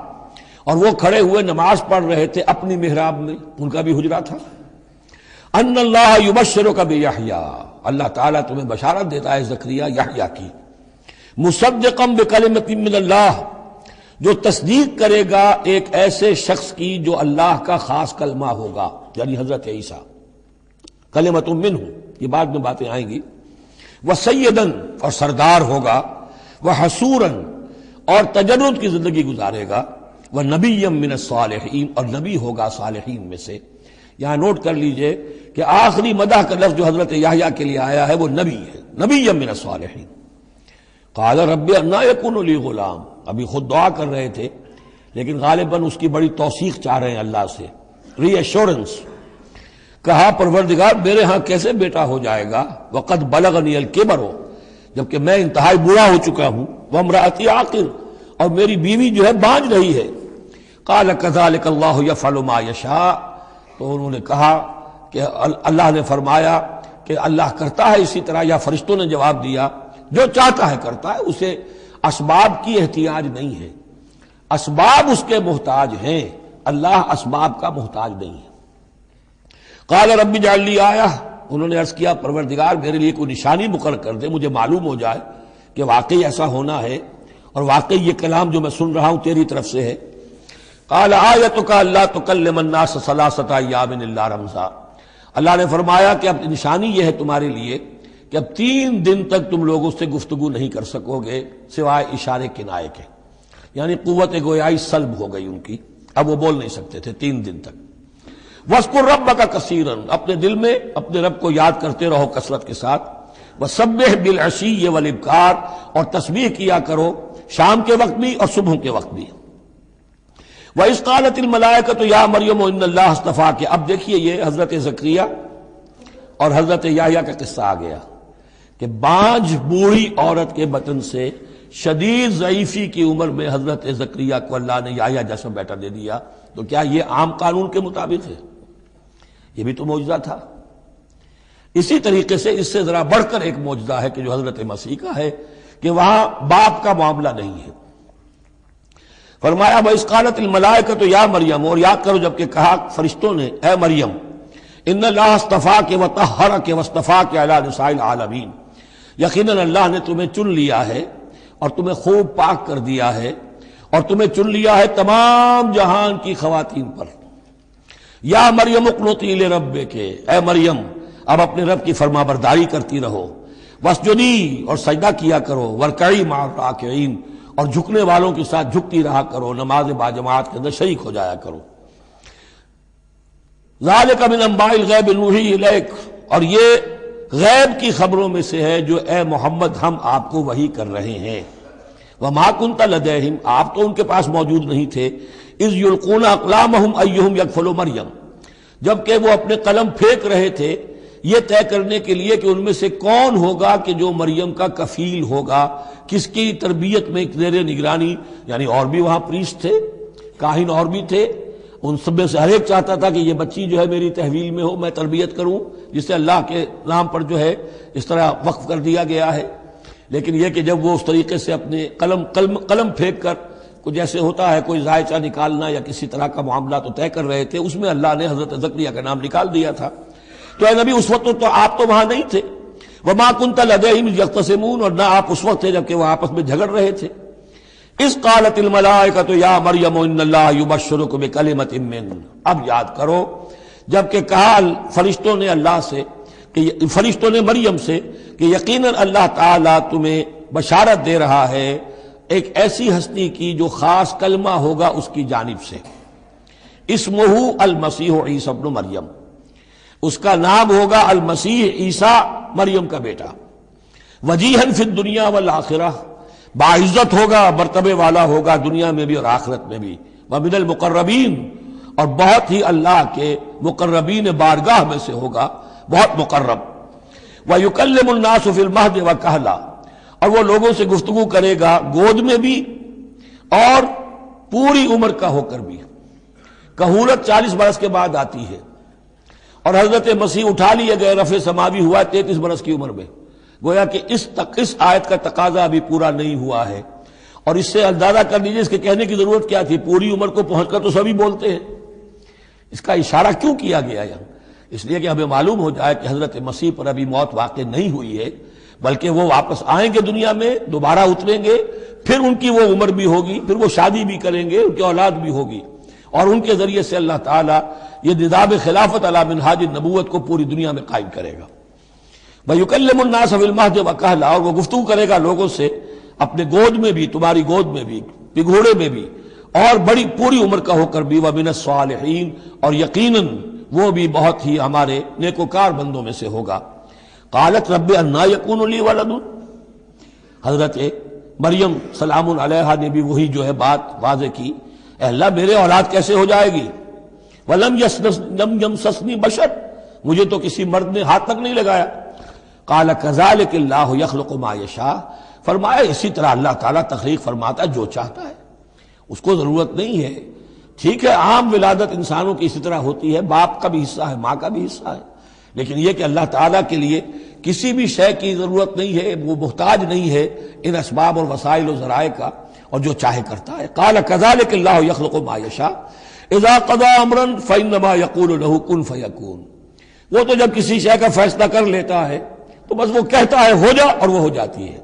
اور وہ کھڑے ہوئے نماز پڑھ رہے تھے اپنی محراب میں، ان کا بھی حجرہ تھا. ان اللہ یبشرک بیحییٰ، اللہ تعالیٰ تمہیں بشارت دیتا ہے زکریا یحییٰ کی، مصدقا بکلمۃ من اللہ، جو تصدیق کرے گا ایک ایسے شخص کی جو اللہ کا خاص کلمہ ہوگا، یعنی حضرت عیسیٰ. کلمۃ منہ، یہ بعد میں باتیں آئیں گی. وسیدن، اور سردار ہوگا. وحصورا، اور تجرد کی زندگی گزارے گا. ونبیا من الصالحین، اور نبی ہوگا صالحین میں سے. یہاں نوٹ کر لیجئے کہ آخری مدح کا لفظ جو حضرت یحییٰ کے لیے آیا ہے وہ نبی ہے، نبیا من الصالحین. قال رب انا یکون لی غلام، ابھی خود دعا کر رہے تھے لیکن غالباً اس کی بڑی توثیق چاہ رہے ہیں اللہ سے، ری ایشورنس. کہا پروردگار میرے ہاں کیسے بیٹا ہو جائے گا، وقد بلغنی الکبر، جبکہ میں انتہائی بوڑھا ہو چکا ہوں. وامرأتی عاقر، اور میری بیوی جو ہے بانجھ رہی ہے. قال کذلک اللہ یفعل ما یشاء، تو انہوں نے کہا کہ اللہ نے فرمایا کہ اللہ کرتا ہے اسی طرح، یا فرشتوں نے جواب دیا جو چاہتا ہے کرتا ہے، اسے اسباب کی احتیاج نہیں ہے، اسباب اس کے محتاج ہیں، اللہ اسباب کا محتاج نہیں ہے. قال رب اجعل لی آیہ، انہوں نے عرض کیا پروردگار میرے لیے کوئی نشانی مقرر کر دے، مجھے معلوم ہو جائے کہ واقعی ایسا ہونا ہے اور واقعی یہ کلام جو میں سن رہا ہوں تیری طرف سے ہے. قال آیتک الا تکلم الناس ثلاثۃ ایام الا رمزا، اللہ نے فرمایا کہ اب نشانی یہ ہے تمہارے لیے کہ اب 3 دن تک تم لوگوں سے گفتگو نہیں کر سکو گے سوائے اشارے کنائے کے، یعنی قوت گویائی سلب ہو گئی ان کی، اب وہ بول نہیں سکتے تھے 3 دن تک. وَاذْكُرْ رَبَّكَ كَثِيرًا، اپنے دل میں اپنے رب کو یاد کرتے رہو کثرت کے ساتھ. وَسَبِّحْ بِالْعَشِيِّ وَالْإِبْكَارِ، اور تسبیح کیا کرو شام کے وقت بھی اور صبح کے وقت بھی۔ وَإِذْ قَالَتِ الْمَلَائِكَةُ يَا مَرْيَمُ إِنَّ اللَّهَ اصْطَفَاكِ۔ اب دیکھیے یہ حضرت زکریا اور حضرت یحییٰ کا قصہ آ گیا کہ بانجھ بوڑھی عورت کے بطن سے شدید ضعیفی کی عمر میں حضرت زکریا کو اللہ نے یحییٰ جیسا بیٹا دے دیا، تو کیا یہ عام قانون کے مطابق ہے؟ یہ بھی تو معجزہ تھا۔ اسی طریقے سے اس سے ذرا بڑھ کر ایک معجزہ ہے کہ جو حضرت مسیح کا ہے کہ وہاں باپ کا معاملہ نہیں ہے۔ فرمایا وَإِذْ قَالَتِ الْمَلَائِكَةُ يَا مَرْيَمُ، اور یاد کرو جب کہ کہا فرشتوں نے اے مریم، ان اللہ اصطفاک وطہرک واصطفاک علی نساء العالمین، یقیناً اللہ نے تمہیں چن لیا ہے اور تمہیں خوب پاک کر دیا ہے اور تمہیں چن لیا ہے تمام جہان کی خواتین پر۔ یا مریم اقنتی لربک، اے مریم اب اپنے رب کی فرما برداری کرتی رہو، واسجدی اور سجدہ کیا کرو، ورکعی مع الراکعین اور جھکنے والوں کے ساتھ جھکتی رہا کرو، نماز باجماعت کے اندر شریک ہو جایا کرو۔ ذالک من انباء الغیب نوحی الیک، اور یہ غیب کی خبروں میں سے ہے جو اے محمد ہم آپ کو وحی کر رہے ہیں۔ وما کنت لدیہم، آپ تو ان کے پاس موجود نہیں تھے، اذ یلقون اقلامہم ایہم یکفل مریم، جبکہ وہ اپنے قلم پھینک رہے تھے یہ طے کرنے کے لیے کہ ان میں سے کون ہوگا کہ جو مریم کا کفیل ہوگا، کس کی تربیت میں زیر نگرانی، یعنی اور بھی وہاں پریسٹ تھے، کاہن اور بھی تھے، ان سب میں سے ہر ایک چاہتا تھا کہ یہ بچی جو ہے میری تحویل میں ہو، میں تربیت کروں، جسے اللہ کے نام پر جو ہے اس طرح وقف کر دیا گیا ہے۔ لیکن یہ کہ جب وہ اس طریقے سے اپنے قلم پھینک کر کچھ جیسے ہوتا ہے کوئی ذائچہ نکالنا یا کسی طرح کا معاملہ تو طے کر رہے تھے، اس میں اللہ نے حضرت زکریا کا نام نکال دیا تھا۔ تو اے نبی اس وقت تو آپ تو وہاں نہیں تھے، وما کنت لدیہم یختصمون، اور نہ آپ اس وقت تھے جبکہ وہ آپس میں جھگڑ رہے تھے۔ اذ قالت الملائکۃ یا مریم ان اللہ یبشرک بکلمۃ منہ، اب یاد کرو جب کہ کہا فرشتوں نے اللہ سے، کہ فرشتوں نے مریم سے کہ یقیناً اللہ تعالیٰ تمہیں بشارت دے رہا ہے ایک ایسی ہستی کی جو خاص کلمہ ہوگا اس کی جانب سے، اسمہ المسیح عیسی ابن مریم، اس کا نام ہوگا المسیح عیسیٰ مریم کا بیٹا، وجیہا فی الدنیا والآخرہ، باعزت ہوگا، مرتبے والا ہوگا دنیا میں بھی اور آخرت میں بھی، ومن المقربین، اور بہت ہی اللہ کے مقربین بارگاہ میں سے ہوگا، بہت مقرب، وَيُكَلِّمُ النَّاسُ فِي الْمَهْدِ وَكَهْلًا، اور وہ لوگوں سے گفتگو کرے گا گود میں بھی اور پوری عمر کا ہو کر بھی۔ کہولت 40 برس کے بعد آتی ہے، اور حضرت مسیح اٹھا لیے گئے، رفع سماوی ہوا 33 برس کی عمر میں، گویا کہ اس آیت کا تقاضا ابھی پورا نہیں ہوا ہے، اور اس سے اندازہ کر لیجیے اس کے کہنے کی ضرورت کیا تھی، پوری عمر کو پہنچ کر تو سبھی بولتے ہیں، اس کا اشارہ کیوں کیا گیا یہاں؟ اس لیے کہ ہمیں معلوم ہو جائے کہ حضرت مسیح پر ابھی موت واقع نہیں ہوئی ہے، بلکہ وہ واپس آئیں گے دنیا میں، دوبارہ اتریں گے، پھر ان کی وہ عمر بھی ہوگی، پھر وہ شادی بھی کریں گے، ان کی اولاد بھی ہوگی، اور ان کے ذریعے سے اللہ تعالیٰ یہ نظام خلافت علی منہاج النبوت کو پوری دنیا میں قائم کرے گا۔ وَيُكَلِّمُ النَّاسَ فِي الْمَهْدِ وَكَهْلًا، اور وہ گفتگو کرے گا لوگوں سے اپنے گود میں بھی، تمہاری گود میں بھی، پگھوڑے میں بھی، اور بڑی پوری عمر کا ہو کر بھی، وَمِنَ الصَّالِحِينَ، اور یقیناً وہ بھی بہت ہی ہمارے نیکوکار بندوں میں سے ہوگا۔ قالت رب انا یکون لی ولد، حضرت مریم سلام علیہا نے بھی وہی جو ہے بات واضح کی، اے اللہ میرے اولاد کیسے ہو جائے گی، ولم یمسسنی بشر، مجھے تو کسی مرد نے ہاتھ تک نہیں لگایا۔ قال کذالک اللہ یخلق ما یشاء، فرمایا اسی طرح اللہ تعالیٰ تخلیق فرماتا ہے جو چاہتا ہے، اس کو ضرورت نہیں ہے۔ ٹھیک ہے عام ولادت انسانوں کی اسی طرح ہوتی ہے، باپ کا بھی حصہ ہے، ماں کا بھی حصہ ہے، لیکن یہ کہ اللہ تعالیٰ کے لیے کسی بھی شے کی ضرورت نہیں ہے، وہ محتاج نہیں ہے ان اسباب اور وسائل و ذرائع کا، اور جو چاہے کرتا ہے۔ قال کذالک اللہ یخلق ما یشاء اذا قضى امرا فانما یقول له کن فیکون، وہ تو جب کسی شے کا فیصلہ کر لیتا ہے تو بس وہ کہتا ہے ہو جا اور وہ ہو جاتی ہے۔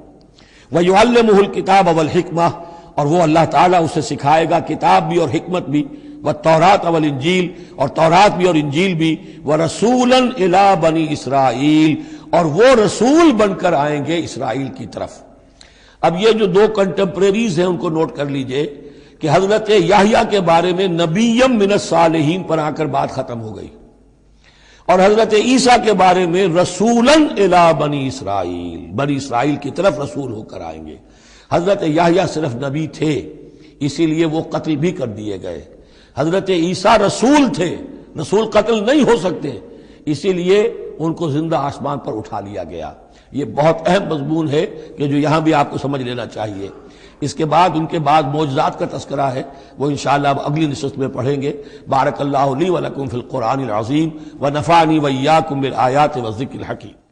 وَيُعَلِّمُهُ الْكِتَابَ وَالْحِكْمَةَ، اور وہ اللہ تعالیٰ اسے سکھائے گا کتاب بھی اور حکمت بھی، وَالتَّوْرَاةَ وَالْإِنْجِيلَ، اور تورات بھی اور انجیل بھی، وَرَسُولًا إِلَىٰ بَنِي إِسْرَائِيل، اور وہ رسول بن کر آئیں گے اسرائیل کی طرف۔ اب یہ جو دو کنٹمپریریز ہیں ان کو نوٹ کر لیجئے کہ حضرت یحییٰ کے بارے میں نبیم من الصالحین پر آ کر بات ختم ہو گئی، اور حضرت عیسیٰ کے بارے میں رسولاً الی بنی اسرائیل، بنی اسرائیل کی طرف رسول ہو کر آئیں گے۔ حضرت یحییٰ صرف نبی تھے، اسی لیے وہ قتل بھی کر دیے گئے۔ حضرت عیسیٰ رسول تھے، رسول قتل نہیں ہو سکتے، اسی لیے ان کو زندہ آسمان پر اٹھا لیا گیا۔ یہ بہت اہم مضمون ہے کہ جو یہاں بھی آپ کو سمجھ لینا چاہیے۔ اس کے بعد ان کے بعد معجزات کا تذکرہ ہے، وہ انشاءاللہ اب اگلی نشست میں پڑھیں گے۔ بارک اللہ لی و لکم فی القرآن العظیم و نفعنی و ایاکم بالآیات والذکر الحکیم۔